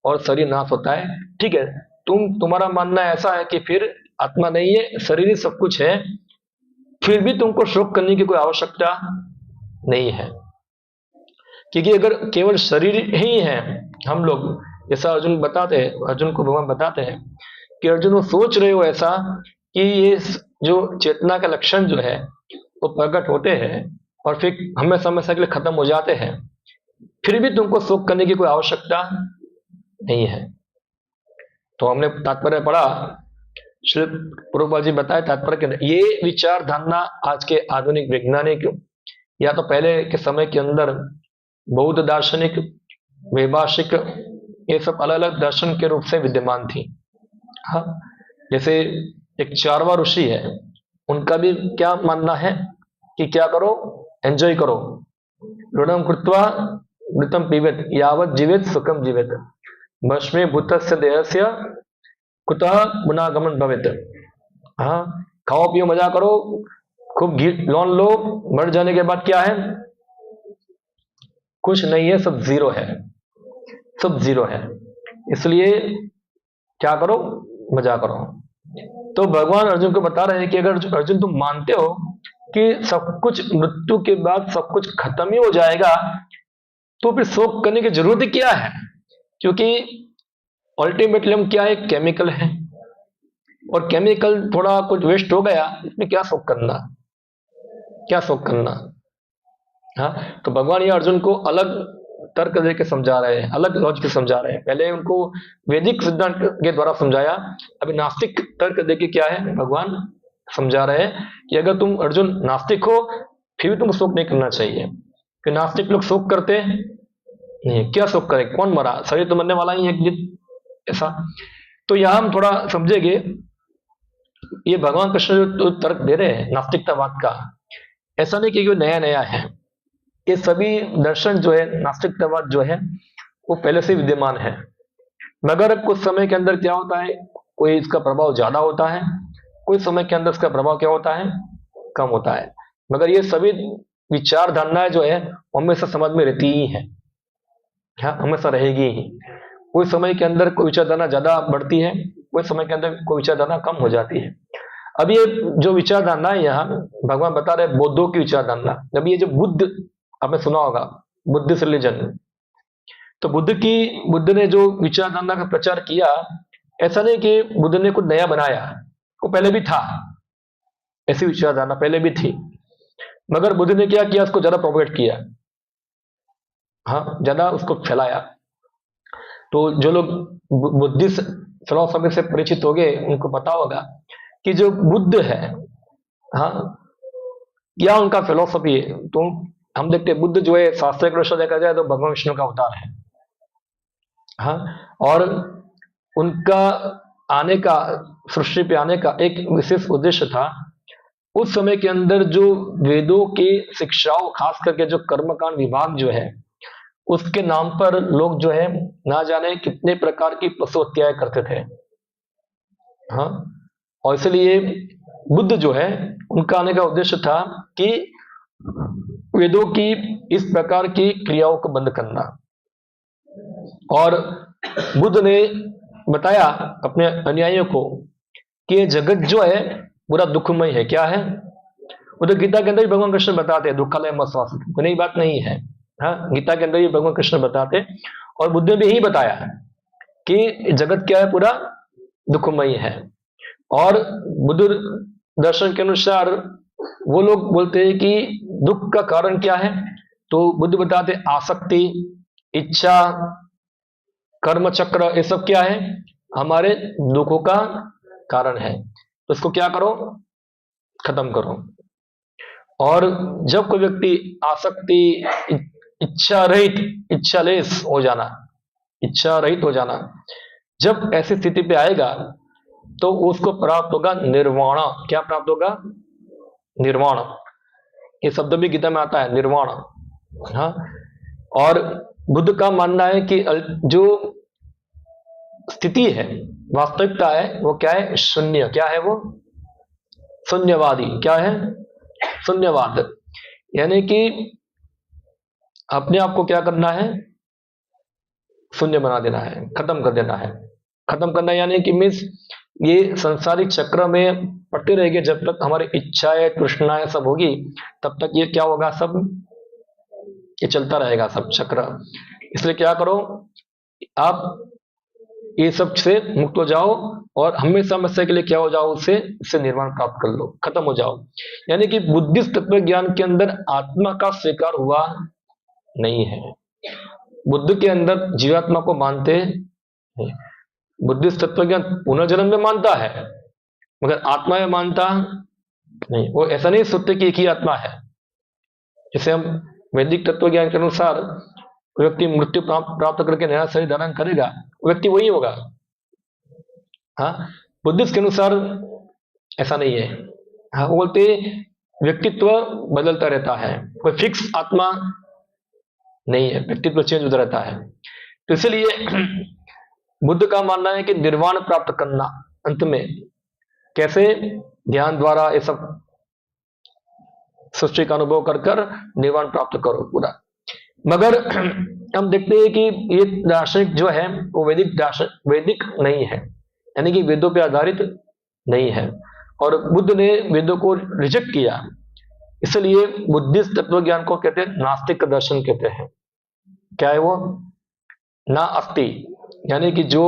और शरीर नाश होता है, ठीक है। तुम्हारा मानना ऐसा है कि फिर आत्मा नहीं है, शरीर ही सब कुछ है, फिर भी तुमको शोक करने की कोई आवश्यकता नहीं है। क्योंकि अगर केवल शरीर ही है, हम लोग जैसा अर्जुन बताते हैं, अर्जुन को भगवान बताते हैं कि अर्जुन वो सोच रहे हो ऐसा कि ये जो चेतना का लक्षण जो है वो प्रकट होते हैं और फिर हमेशा हमेशा के लिए खत्म हो जाते हैं, फिर भी तुमको शोक करने की कोई आवश्यकता नहीं है। तो हमने तात्पर्य पढ़ा, श्री प्रभुपाद जी बताए तात्पर्य के, ये विचार धारणा आज के आधुनिक वैज्ञानिक या तो पहले के समय के अंदर बौद्ध दार्शनिक, वैभाषिक, ये सब अलग अलग दर्शन के रूप से विद्यमान थी। हाँ, जैसे एक चारवा ऋषि है, उनका भी क्या मानना है कि क्या करो, एंजॉय करो, ऋणम कृत्वा मृतम पीबेत यावत जीवेत सुखम जीवेत भस्मे भूतस्य देहस्य कुतः पुनागमन भवेत। हाँ, खाओ पियो मजा करो, खूब घी लोन लो, मर जाने के बाद क्या है? कुछ नहीं है, सब जीरो है, सब जीरो है। इसलिए क्या करो, मजा करो। तो भगवान अर्जुन को बता रहे हैं कि अगर अर्जुन तुम मानते हो कि सब कुछ मृत्यु के बाद सब कुछ खत्म ही हो जाएगा, तो फिर शोक करने की जरूरत क्या है? क्योंकि अल्टीमेटली हम क्या है, केमिकल है, और केमिकल थोड़ा कुछ वेस्ट हो गया, इसमें क्या शोक करना, क्या शोक करना? हाँ, तो भगवान ये अर्जुन को अलग तर्क देके समझा रहे हैं, अलग लॉजिक समझा रहे हैं। पहले उनको वैदिक सिद्धांत के द्वारा समझाया, अभी नास्तिक तर्क देके क्या है भगवान समझा रहे हैं कि अगर तुम अर्जुन नास्तिक हो फिर भी तुम शोक नहीं करना चाहिए, कि नास्तिक लोग शोक करते नहीं, क्या शोक करें, कौन मरा, शरीर तो मरने वाला ही है ऐसा। तो यहां हम थोड़ा समझेंगे, ये भगवान कृष्ण जो तर्क दे रहे हैं नास्तिकतावाद का, ऐसा नहीं कि नया नया है, ये सभी दर्शन जो है, नास्तिकतावाद जो है वो पहले से विद्यमान है, मगर कुछ समय के अंदर क्या होता है, कोई इसका प्रभाव ज्यादा होता है, कोई समय के अंदर इसका प्रभाव क्या होता है, कम होता है। मगर ये सभी विचार धारणाएं जो है हमेशा समाज में रहती ही है, हाँ, हमेशा रहेगी ही। कोई समय के अंदर कोई विचारधारा ज्यादा बढ़ती है, कोई समय के अंदर कोई विचारधारा कम हो जाती है। अब ये जो विचारधारणा है, यहाँ भगवान बता रहे बौद्धों की विचारधारणा। जब ये जो बुद्ध, आपने सुना होगा बुद्धिस्ट रिलीजन, तो बुद्ध ने जो विचारधारणा का प्रचार किया, ऐसा नहीं कि बुद्ध ने कुछ नया बनाया, वो पहले भी था, ऐसी विचारधारणा पहले भी थी, मगर बुद्ध ने क्या किया, उसको ज्यादा प्रोपेगेट किया, हाँ, ज्यादा उसको फैलाया। तो जो लोग बुद्धिस्ट फिलोसफी से परिचित हो गए उनको पता होगा कि जो बुद्ध है, हाँ, क्या उनका फिलोसफी है। तो हम देखते हैं बुद्ध जो है, शास्त्रीय दृष्टि से देखा जाए तो भगवान विष्णु का अवतार है, हाँ, और उनका आने का, सृष्टि पे आने का एक विशेष उद्देश्य था। उस समय के अंदर जो वेदों की शिक्षाओं, खास करके जो कर्मकांड विभाग जो है, उसके नाम पर लोग जो है ना जाने कितने प्रकार की पशु हत्याएं करते थे, हाँ, और इसलिए बुद्ध जो है, उनका आने का उद्देश्य था कि वेदों की इस प्रकार की क्रियाओं को बंद करना। और बुद्ध ने बताया अपने अनुयायियों को कि ये जगत जो है पूरा दुखमय है। क्या है? वो तो गीता के अंदर भी भगवान कृष्ण बताते हैं, दुखालय मस्वास, नई बात नहीं है, हाँ, गीता के अंदर भी भगवान कृष्ण बताते, और बुद्ध ने भी यही बताया कि जगत क्या है, पूरा दुखमय है। और बुद्ध दर्शन के अनुसार वो लोग बोलते हैं कि दुख का कारण क्या है, तो बुद्ध बताते आसक्ति, इच्छा, कर्म चक्र, ये सब क्या है, हमारे दुखों का कारण है। तो इसको क्या करो, खत्म करो। और जब कोई व्यक्ति आसक्ति, इच्छा रहित, इच्छालेस हो जाना, इच्छा रहित हो जाना, जब ऐसी स्थिति पे आएगा तो उसको प्राप्त होगा निर्वाणा। क्या प्राप्त होगा? निर्वाण, ये शब्द भी गीता में आता है, निर्वाण। हाँ, और बुद्ध का मानना है कि जो स्थिति है, वास्तविकता है, वो क्या है? शून्य। क्या है वो? शून्यवादी। क्या है? शून्यवाद। यानी कि अपने आप को क्या करना है? शून्य बना देना है, खत्म कर देना है। खत्म करना यानी कि मीन्स ये संसारिक चक्र में पड़ते रहेंगे जब तक हमारी इच्छाएं तृष्णाएं सब होगी, तब तक ये क्या होगा? सब ये चलता रहेगा, सब चक्र। इसलिए क्या करो, आप ये सब से मुक्त हो जाओ और हमेशा हमेशा के लिए क्या हो जाओ? उससे निर्वाण प्राप्त कर लो, खत्म हो जाओ। यानी कि बुद्धिस्ट तत्व ज्ञान के अंदर आत्मा का स्वीकार हुआ नहीं है। बुद्ध के अंदर जीवात्मा को मानते हैं। बुद्धिस्ट तत्व ज्ञान पुनर्जन्म में मानता है, मगर आत्मा में मानता नहीं। वो ऐसा नहीं सोचते कि एक ही आत्मा है। जैसे हम वैदिक तत्व ज्ञान के अनुसार व्यक्ति मृत्यु प्राप्त करके नया शरीर धारण करेगा, वो व्यक्ति वही होगा। हाँ, बुद्धिस्ट के अनुसार ऐसा नहीं है। हाँ, वो बोलते व्यक्तित्व बदलता रहता है, कोई फिक्स आत्मा नहीं है, व्यक्तित्व चेंज होता रहता है। तो इसलिए बुद्ध का मानना है कि निर्वाण प्राप्त करना अंत में कैसे? ध्यान द्वारा ये सब सृष्टि का अनुभव कर कर निर्वाण प्राप्त करो पूरा। मगर हम देखते हैं कि ये दार्शनिक जो है वो वैदिक नहीं है, यानी कि वेदों पर आधारित नहीं है, और बुद्ध ने वेदों को रिजेक्ट किया। इसलिए बुद्धिस्ट तत्व ज्ञान को कहते हैं नास्तिक दर्शन कहते हैं। क्या है वो? ना अस्ति, यानी कि जो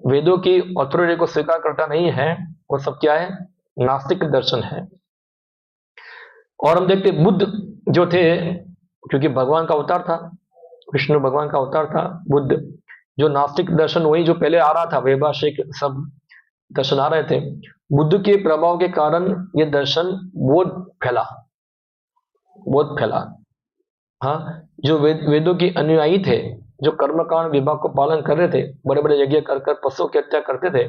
वेदों की ऑथोरिटी को स्वीकार करता नहीं है, वो सब क्या है? नास्तिक दर्शन है। और हम देखते बुद्ध जो थे, क्योंकि भगवान का अवतार था, विष्णु भगवान का अवतार था बुद्ध, जो नास्तिक दर्शन वही जो पहले आ रहा था, वैभाषिक सब दर्शन आ रहे थे, बुद्ध के प्रभाव के कारण ये दर्शन बहुत फैला। हाँ, जो वेदों के अनुयायी थे, जो कर्मकांड विभाग को पालन कर रहे थे, बड़े बड़े यज्ञ कर कर पशुओं की हत्या करते थे,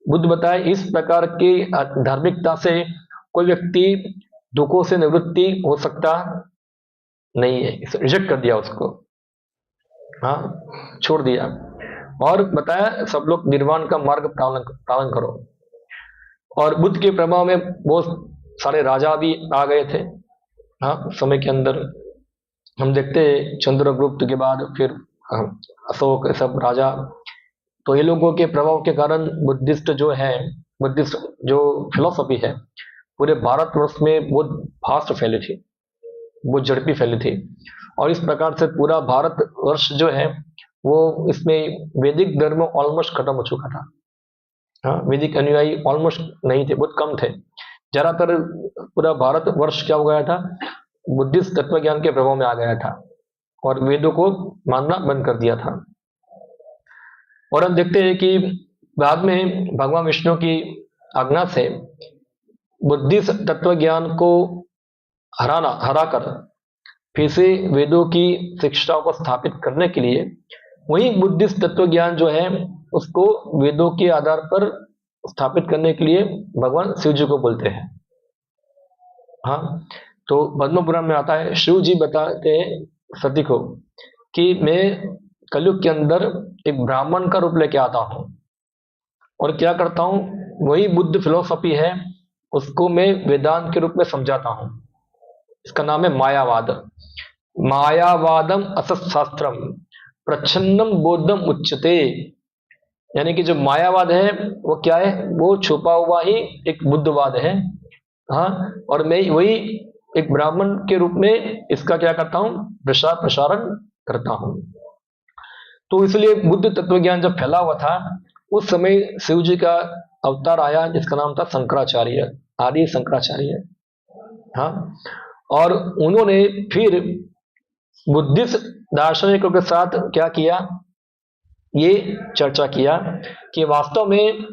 बुद्ध बताए इस प्रकार की धार्मिकता से कोई व्यक्ति दुखों से निवृत्ति हो सकता नहीं है। रिजेक्ट कर दिया उसको, हाँ, छोड़ दिया, और बताया सब लोग निर्वाण का मार्ग पालन करो। और बुद्ध के प्रभाव में बहुत सारे राजा भी आ गए थे। हाँ, समय के अंदर हम देखते हैं चंद्रगुप्त के बाद फिर अशोक, सब राजा, तो ये लोगों के प्रभाव के कारण बुद्धिस्ट जो फिलोसफी है पूरे भारतवर्ष में बहुत फास्ट फैली थी, बहुत झड़पी फैली थी। और इस प्रकार से पूरा भारतवर्ष जो है वो इसमें वैदिक धर्म ऑलमोस्ट खत्म हो चुका था। हाँ, वैदिक अनुयायी ऑलमोस्ट नहीं थे, बहुत कम थे। ज्यादातर पूरा भारतवर्ष क्या हो गया था? बुद्धिस्ट तत्व ज्ञान के प्रभाव में आ गया था और वेदों को मानना बंद कर दिया था। और हम देखते हैं कि बाद में भगवान विष्णु की आज्ञा से बुद्धिस्ट तत्व ज्ञान को हराकर फिर से वेदों की शिक्षाओं को स्थापित करने के लिए वही बुद्धिस्ट तत्व ज्ञान जो है उसको वेदों के आधार पर स्थापित करने के लिए भगवान शिव जी को बोलते हैं। हाँ, तो पद्म पुराण में आता है, शिव जी बताते हैं सती को कि मैं कलयुग के अंदर एक ब्राह्मण का रूप लेके आता हूं और क्या करता हूं? वही बुद्ध फिलोसफी है उसको मैं वेदांत के रूप में समझाता हूं। इसका नाम है मायावाद। मायावादम असशास्त्रम प्रच्छन्नम बोधम उच्चते, यानी कि जो मायावाद है वो क्या है? वो छुपा हुआ ही एक बुद्धवाद है। हाँ, और मैं वही एक ब्राह्मण के रूप में इसका क्या करता हूं? प्रसारण करता हूं। तो इसलिए बुद्ध तत्व ज्ञान जब फैला हुआ था उस समय शिव जी का अवतार आया जिसका नाम था शंकराचार्य, आदि शंकराचार्य। हाँ, और उन्होंने फिर बुद्धिस्ट दार्शनिकों के साथ क्या किया? ये चर्चा किया कि वास्तव में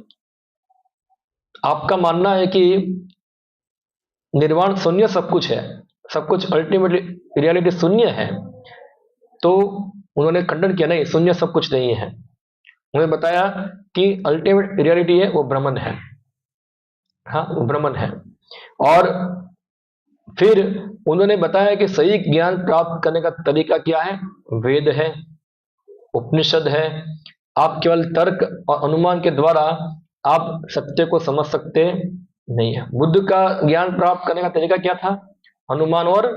आपका मानना है कि निर्वाण शून्य सब कुछ है, सब कुछ अल्टीमेटली रियलिटी शून्य है। तो उन्होंने खंडन किया, नहीं, शून्य सब कुछ नहीं है। उन्होंने बताया कि अल्टीमेट रियलिटी है वो ब्रह्मन है। हाँ, वो ब्रह्मन है। और फिर उन्होंने बताया कि सही ज्ञान प्राप्त करने का तरीका क्या है, वेद है, उपनिषद है। आप केवल तर्क और अनुमान के द्वारा आप सत्य को समझ सकते नहीं है। बुद्ध का ज्ञान प्राप्त करने का तरीका क्या था, अनुमान और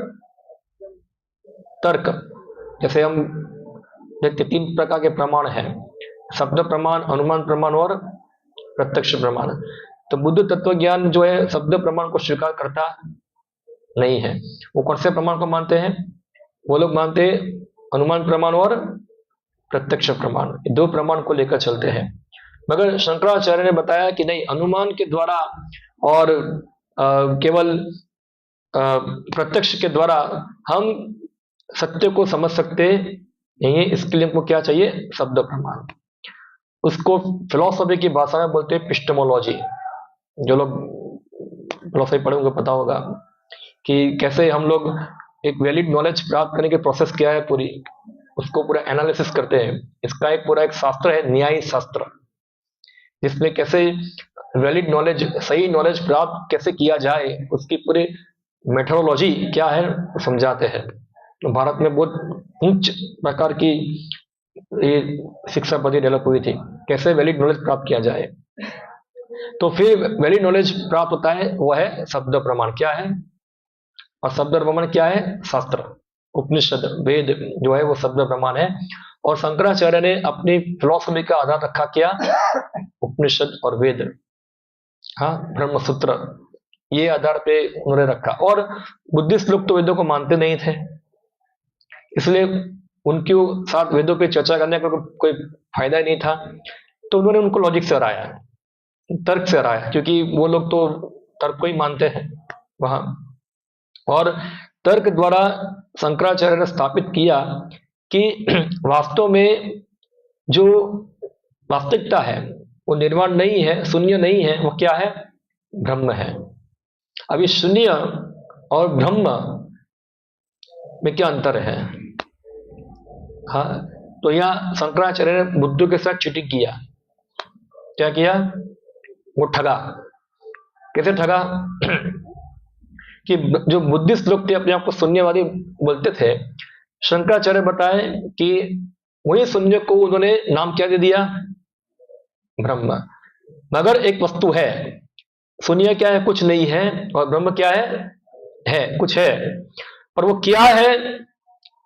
तर्क। जैसे हम देखते 3 प्रकार के प्रमाण हैं, शब्द प्रमाण, अनुमान प्रमाण और प्रत्यक्ष प्रमाण। तो बुद्ध तत्व ज्ञान जो है शब्द प्रमाण को स्वीकार करता नहीं है। वो कौन से प्रमाण को मानते हैं, वो लोग मानते हैं अनुमान प्रमाण और प्रत्यक्ष प्रमाण, 2 प्रमाण को लेकर चलते हैं। मगर शंकराचार्य ने बताया कि नहीं, अनुमान के द्वारा और केवल प्रत्यक्ष के द्वारा हम सत्य को समझ सकते नहीं है। इसके लिए हमको क्या चाहिए, शब्द प्रमाण। उसको फिलोसफी की भाषा में बोलते हैं एपिस्टेमोलॉजी। जो लोग फिलोसफी पढ़े उनको पता होगा कि कैसे हम लोग एक वैलिड नॉलेज प्राप्त करने की प्रोसेस क्या है, पूरी उसको पूरा एनालिसिस करते हैं। इसका एक पूरा एक शास्त्र है, न्याय शास्त्र, जिसमें कैसे वैलिड नॉलेज, सही नॉलेज प्राप्त कैसे किया जाए, उसकी पूरी मेथोडोलॉजी क्या है समझाते हैं। भारत में बहुत उच्च प्रकार की ये शिक्षा पद्धति डेवलप हुई थी, कैसे वैलिड नॉलेज प्राप्त किया जाए। तो फिर वैलिड नॉलेज प्राप्त होता है, वह है शब्द प्रमाण। क्या है, और शब्द प्रमाण क्या है, शास्त्र, उपनिषद, वेद जो है वो शब्द प्रमाण है। और शंकराचार्य ने अपनी फिलोसफी का आधार रखा क्या, उपनिषद और वेद, हाँ, ब्रह्मसूत्र, ये आधार पे उन्होंने रखा। और बुद्धिस्ट लोग तो वेदों को मानते नहीं थे, इसलिए उनके साथ वेदों पे चर्चा करने का कोई फायदा ही नहीं था। तो उन्होंने उनको लॉजिक से हराया, तर्क से हराया, क्योंकि वो लोग तो तर्क को ही मानते हैं वहां। और तर्क द्वारा शंकराचार्य ने स्थापित किया कि वास्तव में जो वास्तविकता है वो निर्वाण नहीं है, शून्य नहीं है, वो क्या है, ब्रह्म है। अभी शून्य और ब्रह्म में क्या अंतर है, हाँ। तो यहाँ शंकराचार्य ने बुद्ध के साथ चीटिंग किया। क्या किया, वो ठगा। कैसे ठगा कि जो बुद्धिस्ट लोग थे अपने आप को शून्यवादी बोलते थे, शंकराचार्य बताए कि वही शून्य को उन्होंने नाम क्या दे दिया, ब्रह्म। मगर एक वस्तु है, शून्य क्या है, कुछ नहीं है, और ब्रह्म क्या है कुछ है। पर वो क्या है,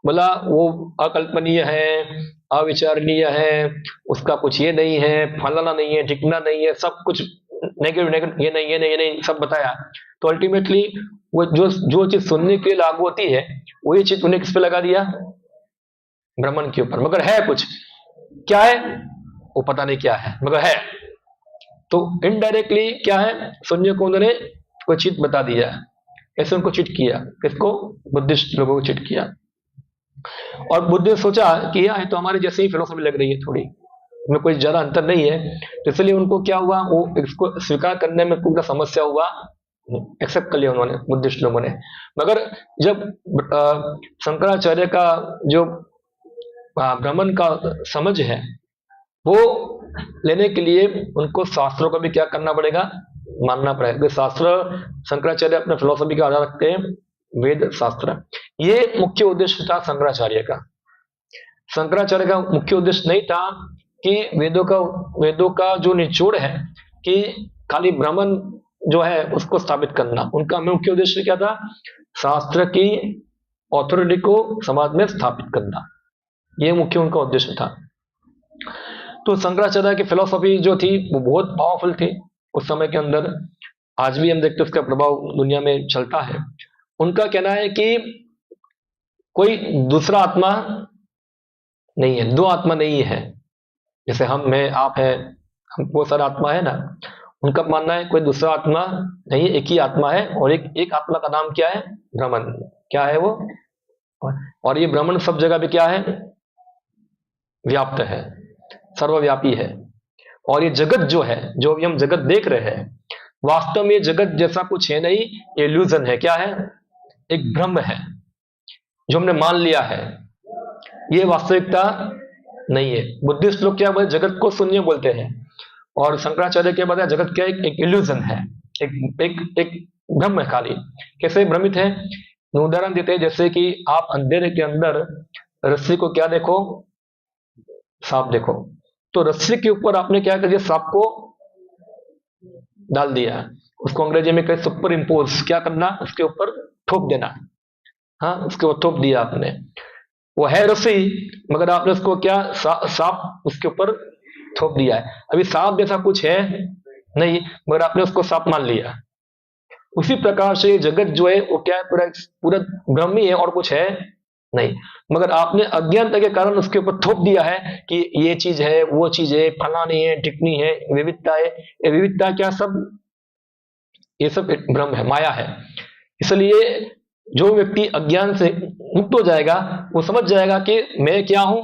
बोला वो अकल्पनीय है, अविचारणीय है, उसका कुछ ये नहीं है, फलाना नहीं है, ठिकना नहीं है, सब कुछ नेगेटिव, ये नहीं, ये नहीं, ये नहीं, सब बताया। तो अल्टीमेटली वो जो चीज सुनने के लिए लागू होती है, वही चीज उन्हें किस पे लगा दिया, ब्रह्मन के ऊपर। मगर है कुछ, क्या है वो पता नहीं क्या है, मगर है। तो इनडायरेक्टली क्या है, शून्य को उन्होंने कोई चीज बता दिया। ऐसे उनको चिट किया, किसको, बुद्धिस्ट लोगों को चिट किया। और बुद्ध ने सोचा कि यह है तो हमारे जैसे ही फिलोसफी लग रही है, थोड़ी में कोई ज्यादा अंतर नहीं है। तो इसलिए उनको क्या हुआ, वो इसको स्वीकार करने में पूरा समस्या हुआ, एक्सेप्ट कर लिया उन्होंने, बुद्धिस्ट लोगों ने। मगर जब शंकराचार्य का जो ब्राह्मण का समझ है वो लेने के लिए उनको शास्त्रों का भी क्या करना पड़ेगा, मानना पड़ेगा। शास्त्र शंकराचार्य अपने फिलोसफी का आधार रखते हैं, वेद शास्त्र। ये मुख्य उद्देश्य था शंकराचार्य का। शंकराचार्य का मुख्य उद्देश्य नहीं था कि वेदों का जो निचोड़ है कि खाली ब्राह्मण जो है उसको स्थापित करना। उनका मुख्य उद्देश्य क्या था, शास्त्र की ऑथोरिटी को समाज में स्थापित करना। ये मुख्य उनका उद्देश्य था। तो शंकराचार्य की फिलोसफी जो थी वो बहुत पावरफुल थी उस समय के अंदर। आज भी हम देखते उसका प्रभाव दुनिया में चलता है। उनका कहना है कि कोई दूसरा आत्मा नहीं है, 2 आत्मा नहीं है। जैसे हम, मैं, आप है, हम बहुत सारा आत्मा है ना। उनका मानना है कोई दूसरा आत्मा नहीं है, एक ही आत्मा है। और एक आत्मा का नाम क्या है, ब्राह्मण। क्या है वो, और ये ब्राह्मण सब जगह पे क्या है, व्याप्त है, सर्वव्यापी है। और ये जगत जो है, जो भी हम जगत देख रहे हैं, वास्तव में जगत जैसा कुछ है नहीं, इल्यूजन है। क्या है, एक भ्रम है जो हमने मान लिया है, ये वास्तविकता नहीं है। बुद्धिस्ट लोग क्या बोलते, जगत को शून्य बोलते हैं। और शंकराचार्य क्या बताया, जगत क्या एक इल्यूजन है, एक ब्रह्म है खाली। कैसे भ्रमित है? उदाहरण देते हैं, जैसे कि आप अंधेरे के अंदर रस्सी को क्या देखो? सांप देखो। तो रस्सी के ऊपर आपने क्या कर दिया? सांप को डाल दिया। उसको अंग्रेजी में कहते सुपर इम्पोज, क्या करना? उसके ऊपर ठोक देना। हाँ, उसके ऊपर ठोक दिया आपने। वो है रस्सी, मगर आपने उसको क्या सांप उसके ऊपर थोप दिया है। अभी सांप जैसा कुछ है नहीं, मगर आपने उसको सांप मान लिया। उसी प्रकार से जगत जो है वो क्या है? पूरा पूरा ब्रह्म ही है और कुछ है नहीं, मगर आपने अज्ञानता के कारण उसके ऊपर थोप दिया है कि ये चीज है, वो चीज है, फलानी है, टिकनी है, विविधता है। ये विविधता क्या? सब ये सब भ्रम है, माया है। इसलिए जो व्यक्ति अज्ञान से मुक्त हो जाएगा, वो समझ जाएगा कि मैं क्या हूं?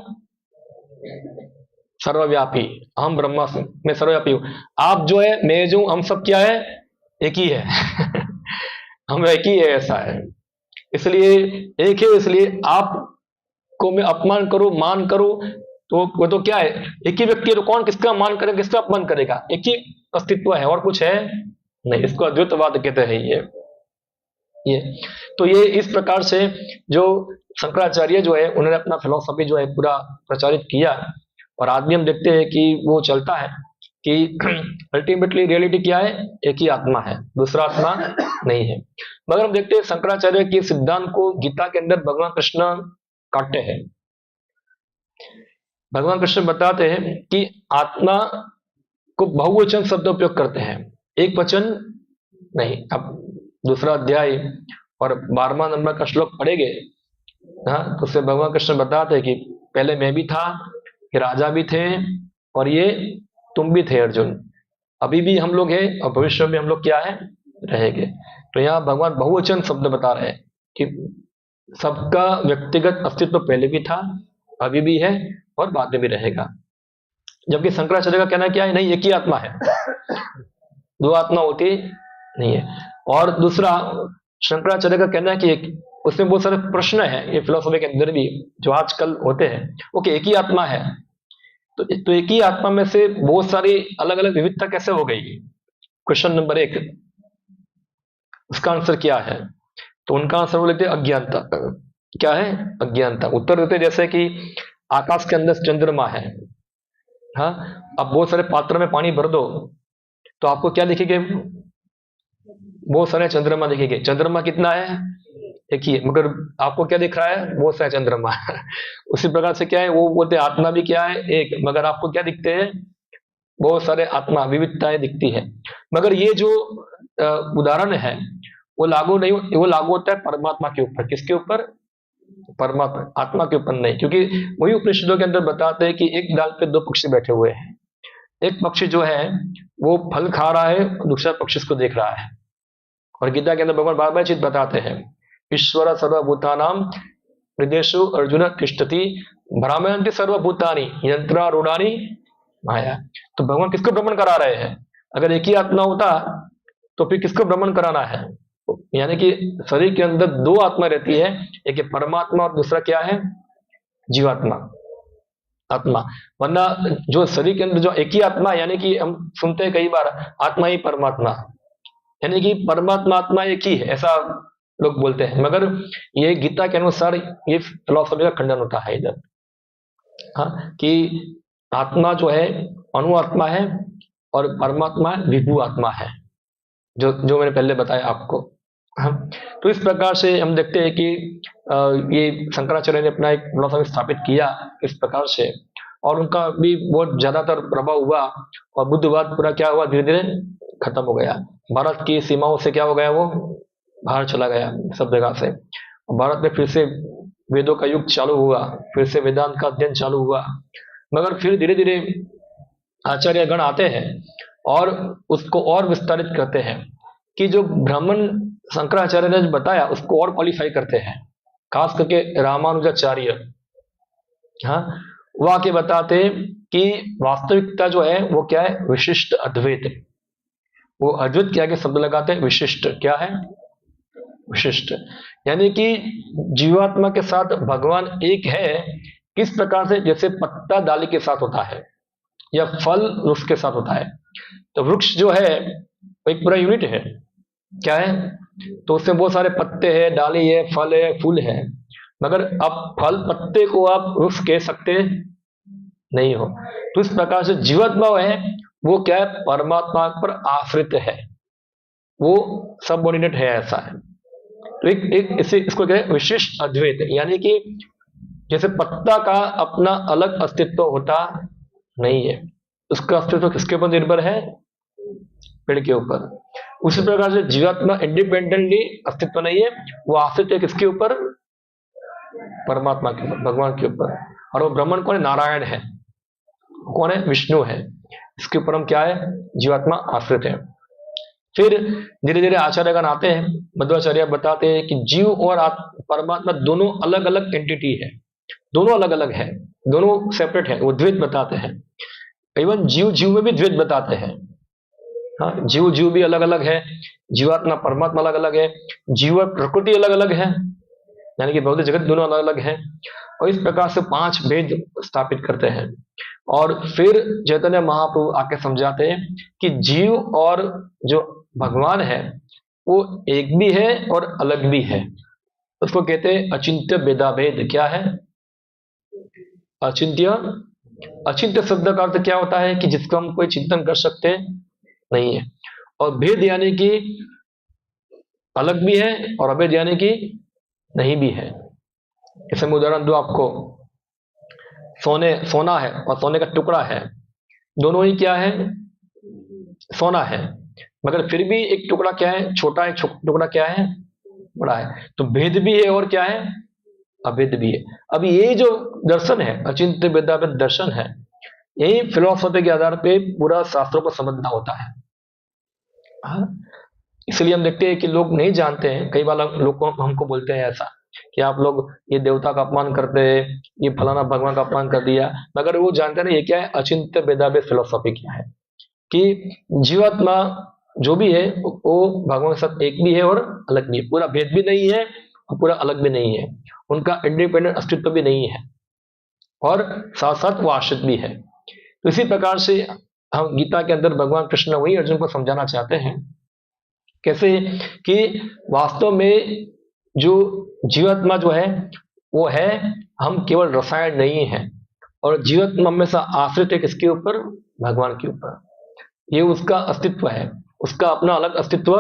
सर्वव्यापी। हम ब्रह्मास्मि, मैं सर्वव्यापी हूं। आप जो है, मैं जो, हम सब क्या है? एक ही है। हम एक ही है, ऐसा है। इसलिए एक है, इसलिए आपको मैं अपमान करूं, मान करूं, तो वो तो क्या है? एक ही व्यक्ति है, तो कौन किसका मान करेगा, किसका अपमान करेगा? एक ही अस्तित्व है और कुछ है नहीं। इसको अद्वैतवाद कहते हैं ये। तो ये इस प्रकार से जो शंकराचार्य जो है, उन्होंने अपना फिलोसफी जो है पूरा प्रचारित किया। और आदमी हम देखते हैं कि वो चलता है कि अल्टीमेटली रियलिटी क्या है? एक ही आत्मा है, दूसरा आत्मा नहीं है। मगर हम देखते हैं शंकराचार्य के सिद्धांत को गीता के अंदर भगवान कृष्ण काटते हैं। भगवान कृष्ण बताते हैं कि आत्मा को बहुवचन शब्द उपयोग करते हैं, एक वचन नहीं। अब दूसरा अध्याय और 12वां नंबर का श्लोक पढ़ेंगे, हाँ, तो उससे भगवान कृष्ण बताते हैं कि पहले मैं भी था, कि राजा भी थे, और ये तुम भी थे अर्जुन। अभी भी हम लोग हैं और भविष्य में हम लोग क्या है? रहेंगे। तो यहाँ भगवान बहुवचन शब्द बता रहे हैं कि सबका व्यक्तिगत अस्तित्व पहले भी था, अभी भी है और बाद में भी रहेगा। जबकि शंकराचार्य का कहना क्या है? नहीं, एक ही आत्मा है, दो आत्मा होती नहीं है। और दूसरा शंकराचार्य का कहना है कि उसमें बहुत सारे प्रश्न हैं ये फिलोसफी के अंदर भी जो आजकल होते हैं। ओके, एक ही आत्मा है, तो एक ही आत्मा में से बहुत सारी अलग अलग विविधता कैसे हो गई? क्वेश्चन नंबर 1, उसका आंसर क्या है? तो उनका आंसर वो लेते अज्ञानता। क्या है? अज्ञानता। उत्तर देते जैसे कि आकाश के अंदर चंद्रमा है, हाँ, अब बहुत सारे पात्र में पानी भर दो तो आपको क्या दिखेंगे? बहुत सारे चंद्रमा दिखेंगे। चंद्रमा कितना है? एक ही है, मगर आपको क्या दिख रहा है? बहुत सारे चंद्रमा। उसी प्रकार से क्या है, वो बोलते आत्मा भी क्या है? एक, मगर आपको क्या दिखते हैं? बहुत सारे आत्मा, विविधताएं दिखती है। मगर ये जो उदाहरण है वो लागू नहीं, वो लागू होता है परमात्मा के ऊपर। किसके ऊपर? परमात्मा, आत्मा के ऊपर नहीं। क्योंकि वही उपनिषदों के अंदर बताते हैं कि एक डाल पे दो पक्षी बैठे हुए हैं। एक पक्षी जो है वो फल खा रहा है, दूसरा पक्षी उसको देख रहा है। और गीता के अंदर भगवान बार बार चीज बताते हैं, ईश्वर सर्वभूतानाम हृदयेषु अर्जुन तिष्ठति भ्रामयन्ति सर्वभूतानि यंत्रारूढ़ानि माया। तो भगवान किसको भ्रमण करा रहे हैं? अगर एक ही आत्मा होता तो फिर किसको भ्रमण कराना है? यानी कि शरीर के अंदर दो आत्मा रहती है, एक है परमात्मा और दूसरा क्या है? जीवात्मा, आत्मा। वरना जो शरीर के अंदर जो एक ही आत्मा, यानी कि हम सुनते हैं कई बार आत्मा ही परमात्मा, यानी कि परमात्मा आत्मा एक ही है, ऐसा लोग बोलते हैं। मगर ये गीता के अनुसार ये फिलॉसफी का खंडन होता है इधर, हाँ, कि आत्मा जो है अणु आत्मा है और परमात्मा विभू आत्मा है, जो जो मैंने पहले बताया आपको, हाँ। तो इस प्रकार से हम देखते हैं कि ये शंकराचार्य ने अपना एक फिलॉसफी स्थापित किया इस प्रकार से, और उनका भी बहुत ज्यादातर प्रभाव हुआ और बुद्धवाद पूरा क्या हुआ? धीरे धीरे खत्म हो गया। भारत की सीमाओं से क्या हो गया? वो बाहर चला गया सब जगह से। भारत में फिर से वेदों का युग चालू हुआ, फिर से वेदांत का अध्ययन चालू हुआ। मगर फिर धीरे धीरे आचार्य गण आते हैं और उसको और विस्तारित करते हैं कि जो ब्राह्मण शंकराचार्य ने बताया उसको और क्वालिफाई करते हैं। खास करके रामानुजाचार्य, हाँ, वो आके बताते कि वास्तविकता जो है वो क्या है? विशिष्ट अद्वैत। वो अद्वैत के आगे शब्द लगाते हैं विशिष्ट। क्या है? विशिष्ट, यानी कि जीवात्मा के साथ भगवान एक है। किस प्रकार से? जैसे पत्ता डाली के साथ होता है या फल वृक्ष के साथ होता है। तो वृक्ष जो है वो एक पूरा यूनिट है, क्या है, तो उसमें बहुत सारे पत्ते हैं, डाली है, फल है, फूल है, मगर अब फल पत्ते को आप वृक्ष कह सकते नहीं हो। तो इस प्रकार से जीवात्मा है वो क्या है, परमात्मा पर आश्रित है, वो सबऑर्डिनेट है, ऐसा है। तो एक इसे इसको क्या है, विशिष्ट अद्वैत, यानी कि जैसे पत्ता का अपना अलग अस्तित्व होता नहीं है, उसका अस्तित्व किसके ऊपर निर्भर है, पेड़ के ऊपर। उसी प्रकार से जीवात्मा इंडिपेंडेंटली अस्तित्व नहीं है, वो आश्रित है किसके ऊपर, परमात्मा के ऊपर, भगवान के ऊपर। और वो ब्रह्मन कौन है, नारायण है, कौन है, विष्णु है। इसके ऊपर हम क्या है, जीवात्मा आश्रित है। फिर धीरे धीरे आचार्यगण आते हैं, मध्वाचार्य बताते हैं कि जीव और परमात्मा दोनों अलग अलग एंटिटी है, दोनों अलग अलग है, दोनों सेपरेट है, वो द्वैत बताते हैं। इवन जीव जीव में भी द्वैत बताते हैं। हाँ, जीव जीव भी अलग अलग है, जीवात्मा परमात्मा अलग अलग है, जीव और प्रकृति अलग अलग है, यानी कि भौतिक जगत दोनों अलग अलग है। और इस प्रकार से 5 भेद स्थापित करते हैं। और फिर चैतन्य महाप्रभु आके समझाते हैं कि जीव और जो भगवान है वो एक भी है और अलग भी है। उसको कहते हैं अचिंत्य भेदाभेद। क्या है, अचिंत्य। अचिंत्य शब्द का अर्थ क्या होता है कि जिसका हम कोई चिंतन कर सकते नहीं है। और भेद यानी कि अलग भी है और अभेद यानी कि नहीं भी है। जैसे मैं उदाहरण दूं आपको, सोना है और सोने का टुकड़ा है, दोनों ही क्या है, सोना है, मगर फिर भी एक टुकड़ा क्या है, छोटा है, टुकड़ा क्या है, बड़ा है। तो भेद भी है और क्या है, अभेद भी है। अब ये जो दर्शन है, अचिंत्य भेदाभेद दर्शन है, यही फिलोसफी के आधार पे पूरा शास्त्रों को समझना होता है। हाँ? इसलिए हम देखते हैं कि लोग नहीं जानते हैं, कई बार लोग हमको बोलते हैं ऐसा कि आप लोग ये देवता का अपमान करते हैं, ये फलाना भगवान का अपमान कर दिया, मगर वो जानते नहीं ये क्या है, अचिंत्य भेदाभेद फिलोसफी क्या है, कि जीवात्मा जो भी है वो भगवान के साथ एक भी है और अलग भी है, पूरा भेद भी नहीं है और पूरा अलग भी नहीं है, उनका इंडिपेंडेंट अस्तित्व भी नहीं है, और साथ साथ वो आश्रित भी है। तो इसी प्रकार से हम गीता के अंदर भगवान कृष्ण वही अर्जुन को समझाना चाहते हैं, कैसे कि वास्तव में जो जीवात्मा जो है वो है, हम केवल रसायन नहीं है, और जीवात्मा हमेशा आश्रित है किसके ऊपर, भगवान के ऊपर। ये उसका अस्तित्व है, उसका अपना अलग अस्तित्व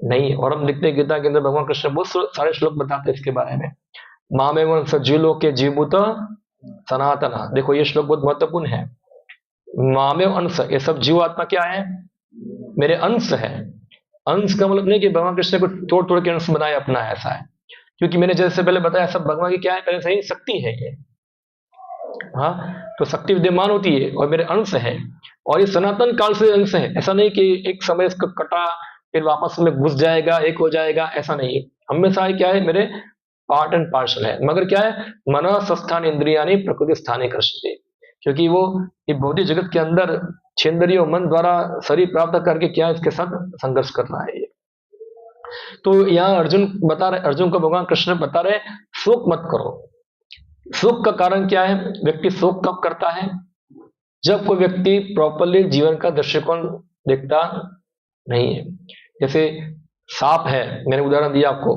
नहीं है। और हम देखते हैं गीता के अंदर भगवान कृष्ण बहुत सारे श्लोक बताते हैं इसके बारे में। मामेव सजीलो के जीवभूत सनातना, देखो ये श्लोक बहुत महत्वपूर्ण है। मामेव अंश, ये सब जीवात्मा क्या है, मेरे अंश है। अंश का मतलब नहीं कि भगवान कृष्ण को तोड़ तोड़ के अंश बनाए अपना, ऐसा है, क्योंकि मैंने जैसे पहले बताया सब भगवान की क्या है, पहले से ही शक्ति है ये। हाँ, तो शक्ति विद्यमान होती है और मेरे अंश है, और ये सनातन काल से अंश है। ऐसा नहीं कि एक समय इसका कटा फिर वापस में घुस जाएगा, एक हो जाएगा, ऐसा नहीं है। हमेशा ही क्या है, मेरे पार्ट एंड पार्सल है। मगर क्या है, मन स्थान इंद्रियानी प्रकृति स्थाने कर्षति, क्योंकि वो ये भौतिक जगत के अंदर छेंद्रियों मन द्वारा शरीर प्राप्त करके क्या इसके साथ संघर्ष कर रहा है ये। तो यहाँ अर्जुन बता रहे, अर्जुन को भगवान कृष्ण बता रहे शोक मत करो। शोक का कारण क्या है, व्यक्ति शोक कब करता है, जब कोई व्यक्ति प्रॉपरली जीवन का दृष्टिकोण देखता नहीं है। जैसे सांप है, मैंने उदाहरण दिया आपको,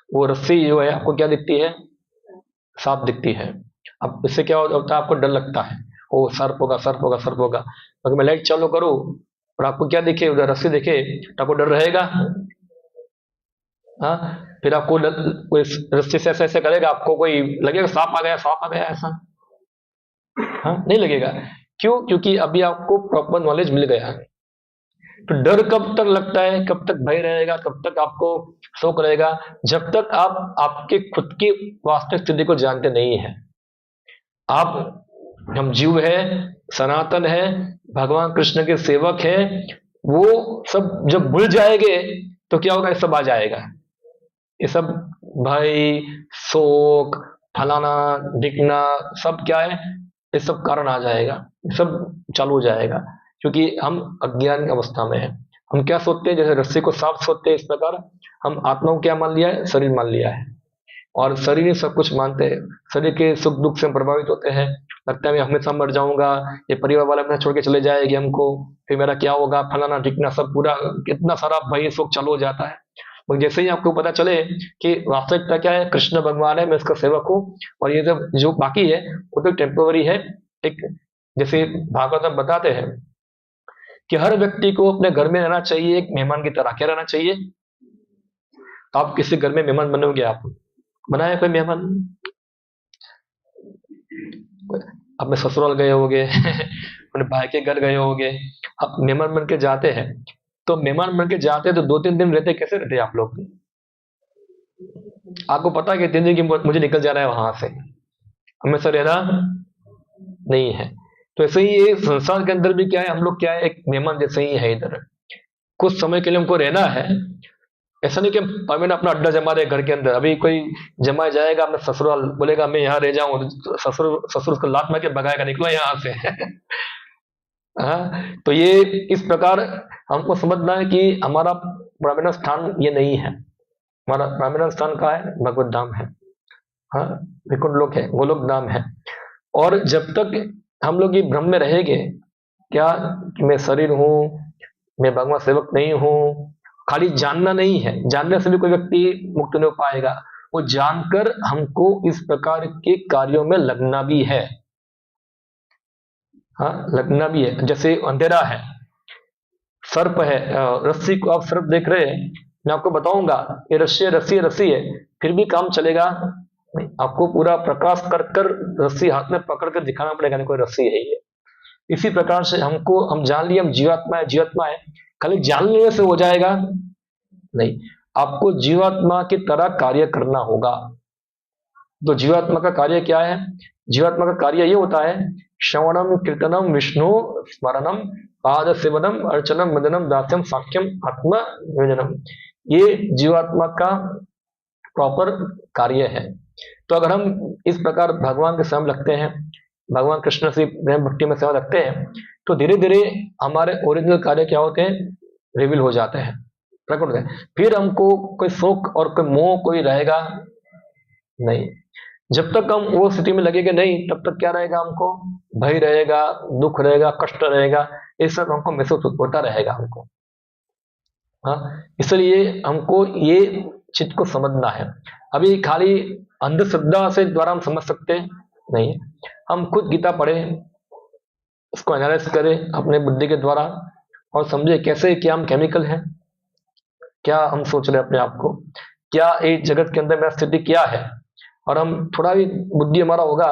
वो रस्सी जो है आपको क्या दिखती है, सांप दिखती है। अब इससे क्या होता है, आपको डर लगता है, ओ सर्प होगा, सर्प होगा, सर्प होगा। अगर मैं लाइट चालू करूं और आपको क्या दिखे, उधर रस्सी दिखे, तो आपको डर रहेगा। हाँ, फिर आपको कोई रस्सी से ऐसे ऐसे करेगा, आपको कोई लगेगा सांप आ गया, सांप आ गया, ऐसा हाँ नहीं लगेगा। क्यों, क्योंकि अभी आपको प्रॉपर नॉलेज मिल गया है। तो डर कब तक लगता है, कब तक भय रहेगा, कब तक आपको शौक रहेगा, जब तक आप आपके खुद की वास्तविक स्थिति को जानते नहीं है। आप, हम जीव है, सनातन है, भगवान कृष्ण के सेवक है, वो सब जब भूल जाएंगे तो क्या होगा, ये सब आ जाएगा, ये सब भय, शोक, फलाना दिखना, सब क्या है, ये सब कारण आ जाएगा, ये सब चालू हो जाएगा, क्योंकि हम अज्ञान की अवस्था में है। हम क्या सोचते हैं, जैसे रस्सी को सांप सोचते हैं, इस प्रकार हम आत्मा को क्या मान लिया है, शरीर मान लिया है। और शरीर ही सब कुछ मानते हैं, शरीर के सुख दुख से हम प्रभावित होते हैं। लगता है मैं हमेशा मर जाऊंगा, ये परिवार वाला अपना छोड़ के चले जाएगी हमको, फिर मेरा क्या होगा, फलाना ठिकना, सब पूरा कितना सारा भय शोक चालू हो जाता है। मगर जैसे ही आपको पता चले कि वास्तविकता क्या है, कृष्ण भगवान है, मैं उसका सेवक हूँ, और ये सब जो बाकी है वो तो टेम्पोररी है। एक जैसे भागवत में बताते हैं कि हर व्यक्ति को अपने घर में रहना चाहिए एक मेहमान की तरह। क्या रहना चाहिए? आप किसी घर में मेहमान बनोगे, आप बनाए कोई मेहमान, अपने ससुराल गए होगे अपने भाई के घर गए होगे, आप मेहमान बन के जाते हैं, तो मेहमान बन के जाते हैं तो 2-3 दिन रहते, कैसे रहते आप लोग? आपको पता है कि 3 दिन की मुझे निकल जाना है वहां से, हमेशा रहना नहीं है। तो ऐसे ही ये संसार के अंदर भी क्या है, हम लोग क्या है, एक मेहमान जैसे ही है इधर, कुछ समय के लिए हमको रहना है। ऐसा नहीं कि परमानेंट अपना अड्डा जमा रहे घर के अंदर। अभी कोई जमा जाएगा अपना ससुराल, बोलेगा मैं यहाँ रह जाऊं, ससुर ससुर उसको लात मार के भगाएगा, निकलो यहाँ से हाँ, तो ये इस प्रकार हमको समझना है कि हमारा परमानेंट स्थान ये नहीं है। हमारा परमानेंट स्थान कहाँ है? भगवत धाम है, हाँ, विकुंठ लोक है, गोलोक धाम है। और जब तक हम लोग ये भ्रम में रहेंगे क्या कि मैं शरीर हूं, मैं भगवान सेवक नहीं हूं, खाली जानना नहीं है, जानने से भी कोई व्यक्ति मुक्त नहीं हो पाएगा, वो जानकर हमको इस प्रकार के कार्यों में लगना भी है। हाँ, लगना भी है। जैसे अंधेरा है, सर्प है, रस्सी को आप सर्प देख रहे हैं, मैं आपको बताऊंगा ये रस्सी है, रस्सी है, रस्सी है, फिर भी काम चलेगा नहीं। आपको पूरा प्रकाश कर कर रस्सी हाथ में पकड़ कर दिखाना पड़ेगा, नहीं कोई रस्सी है ये। इसी प्रकार से हमको, हम जान लिए हम जीवात्मा है, जीवात्मा है, खाली जानने से हो जाएगा नहीं, आपको जीवात्मा की तरह कार्य करना होगा। तो जीवात्मा का कार्य क्या है? जीवात्मा का कार्य ये होता है, श्रवणम कीर्तनम विष्णु स्मरणम पाद सेवनम अर्चनम मदनम दास्यम साक्ष्यम आत्मा निवेदनम, ये जीवात्मा का प्रॉपर कार्य है। तो अगर हम इस प्रकार भगवान के सामने लगते हैं, भगवान कृष्ण से प्रेम भक्ति में सेवा रखते हैं, तो धीरे धीरे हमारे ओरिजिनल कार्य क्या होते हैं, रिवील हो जाते हैं, प्रकट होते हैं। फिर हमको कोई शोक और कोई मोह कोई रहेगा नहीं। जब तक हम वो स्थिति में लगेंगे नहीं, तब तक क्या रहेगा, हमको भय रहेगा, दुख रहेगा, कष्ट रहेगा, ये सब हमको महसूस होता रहेगा हमको। हाँ, इसलिए हमको ये चीज को समझना है। अभी खाली अंधश्रद्धा से द्वारा हम समझ सकते नहीं है, हम खुद गीता पढ़े, उसको एनालाइज करें अपने बुद्धि के द्वारा, और समझे कैसे क्या हम केमिकल हैं, क्या हम सोच रहे हैं अपने आप को, क्या इस जगत के अंदर मेरा स्थिति क्या है। और हम थोड़ा भी बुद्धि हमारा होगा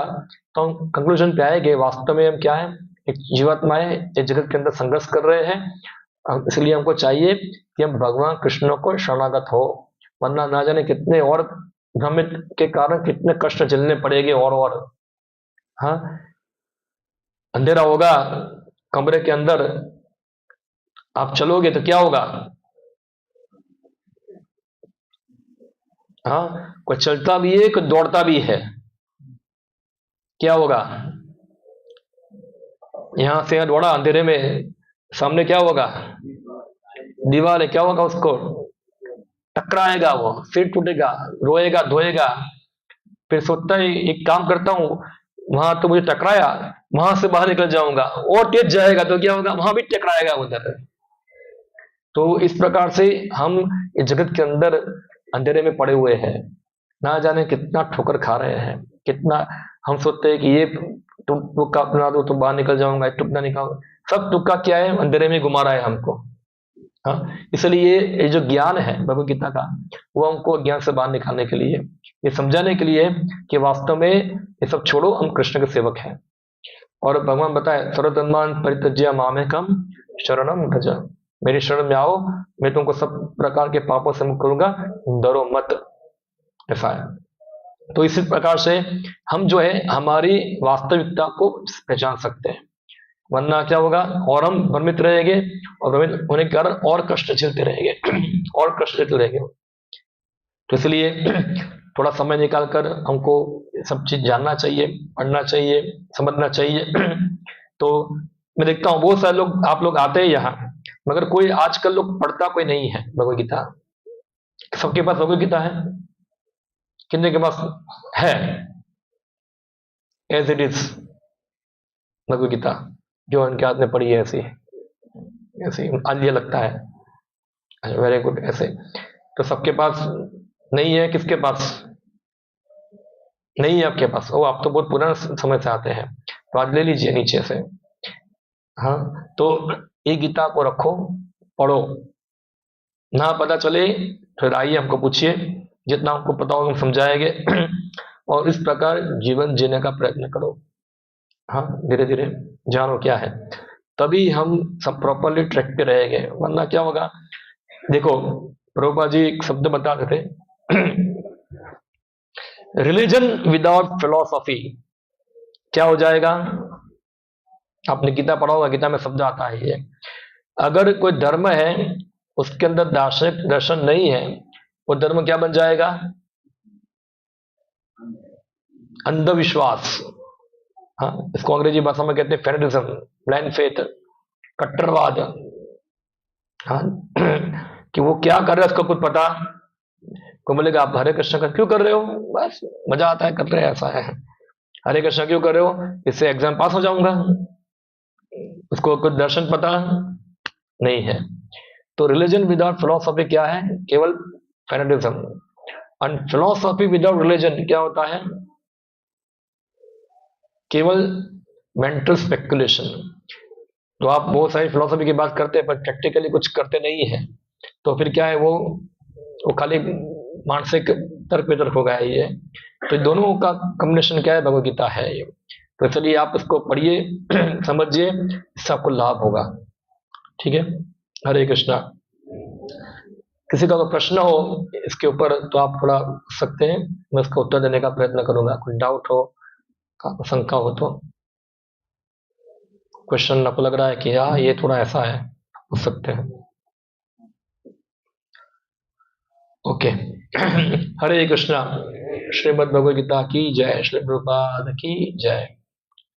तो हम कंक्लूजन पे आएंगे वास्तव में हम क्या है, एक जीवात्मा है, एक जगत के अंदर संघर्ष कर रहे हैं। इसलिए हमको चाहिए कि हम भगवान कृष्ण को शरणागत हो, वरना ना जाने कितने और भ्रमित के कारण कितने कष्ट झेलने पड़ेंगे। और हाँ, अंधेरा होगा कमरे के अंदर, आप चलोगे तो क्या होगा, हाँ, कोई चलता भी है, कोई दौड़ता भी है, क्या होगा, यहां से यहां दौड़ा अंधेरे में, सामने क्या होगा, दीवार है, क्या होगा, उसको टकराएगा, वो सिर टूटेगा, रोएगा धोएगा, फिर सोचता है एक काम करता हूं, वहां तो मुझे टकराया, वहां से बाहर निकल जाऊंगा, और तेज जाएगा तो क्या होगा, वहां भी टकराएगा उधर। तो इस प्रकार से हम इस जगत के अंदर अंधेरे में पड़े हुए हैं, ना जाने कितना ठोकर खा रहे हैं, कितना हम सोचते हैं कि ये तुम तुक्का अपना दो तो बाहर निकल जाऊंगा, तुक्का निकाल, सब तुक्का क्या है, अंधेरे में घुमा रहा है हमको। हाँ, इसलिए ये जो ज्ञान है भगवत गीता का, वो हमको ज्ञान से बाहर निकालने के लिए, ये समझाने के लिए कि वास्तव में ये सब छोड़ो, हम कृष्ण के सेवक हैं। और भगवान बताए, सर्वधर्मान परित्यज्य मामेकम शरणम व्रज, मेरी शरण में आओ, मैं तुमको सब प्रकार के पापों से मुक्त करूंगा, डरो मत, ऐसा है। तो इसी प्रकार से हम जो है हमारी वास्तविकता को पहचान सकते हैं, वरना क्या होगा, और हम भ्रमित रहेंगे, और भ्रमित होने के कारण और कष्ट झेलते रहेंगे और कष्ट झेलते रहेंगे। तो इसलिए थोड़ा समय निकालकर हमको सब चीज जानना चाहिए, पढ़ना चाहिए, समझना चाहिए तो मैं देखता हूँ बहुत सारे लोग, आप लोग आते हैं यहाँ, मगर कोई आजकल लोग पढ़ता कोई नहीं है भगवत गीता। सबके पास भगवत गीता है, कितने के पास है as it is Bhagavad Gita, जो उनके हाथ में पड़ी है ऐसी ऐसी आज ये लगता है वेरी गुड ऐसे? तो सबके पास नहीं है, किसके पास नहीं है? आपके पास? ओ, आप तो बहुत पुराना समय से आते हैं, तो आज ले लीजिए नीचे से। हाँ, तो ये गीता को रखो, पढ़ो, ना पता चले फिर आइए हमको पूछिए, जितना हमको पता होगा हम समझाएंगे और इस प्रकार जीवन जीने का प्रयत्न करो। हाँ, धीरे धीरे जानो क्या है, तभी हम सब प्रॉपरली ट्रैक पे रहेंगे, वरना क्या होगा? देखो, प्रभुपाद जी एक शब्द बताते थे रिलीजन विदाउट फिलोसॉफी क्या हो जाएगा? आपने गीता पढ़ा होगा, गीता में शब्द आता है ये, अगर कोई धर्म है उसके अंदर दार्शनिक दर्शन नहीं है, वो धर्म क्या बन जाएगा? अंधविश्वास। हाँ, इसको अंग्रेजी भाषा में कहते हैं फेनेटिज्म, ब्लाइंड फेथ, कट्टरवाद। हाँ कि वो क्या कर रहे हैं उसको कुछ पता को बोलेगा आप हरे कृष्ण का क्यों कर रहे हो, बस मजा आता है कर रहे हैं, ऐसा है। हरे कृष्ण क्यों कर रहे हो? इससे एग्जाम पास हो जाऊंगा। उसको कुछ दर्शन पता नहीं है। तो रिलीजन विदाउट फिलोसॉफी क्या है? केवल fanaticism. And philosophy without religion क्या होता है? केवल मेंटल स्पेकुलेशन। तो आप बहुत सारी फिलोसॉफी की बात करते हैं पर प्रैक्टिकली कुछ करते नहीं है, तो फिर क्या है? वो खाली मानसिक तर्क वितर्क हो गया है ये। तो दोनों का कॉम्बिनेशन क्या है? भगवत गीता है ये। तो चलिए आप इसको पढ़िए समझिए, इससे आपको लाभ होगा। ठीक है, हरे कृष्णा। किसी का तो प्रश्न हो इसके ऊपर तो आप थोड़ा पूछ सकते हैं, मैं इसका उत्तर देने का प्रयत्न करूंगा। कोई डाउट हो, शंका हो तो क्वेश्चन आपको लग रहा है कि हाँ ये थोड़ा ऐसा है, पूछ सकते हैं। ओके हरे कृष्णा। श्रीमद् भगवद गीता की जय। श्री प्रभुपाद की जय।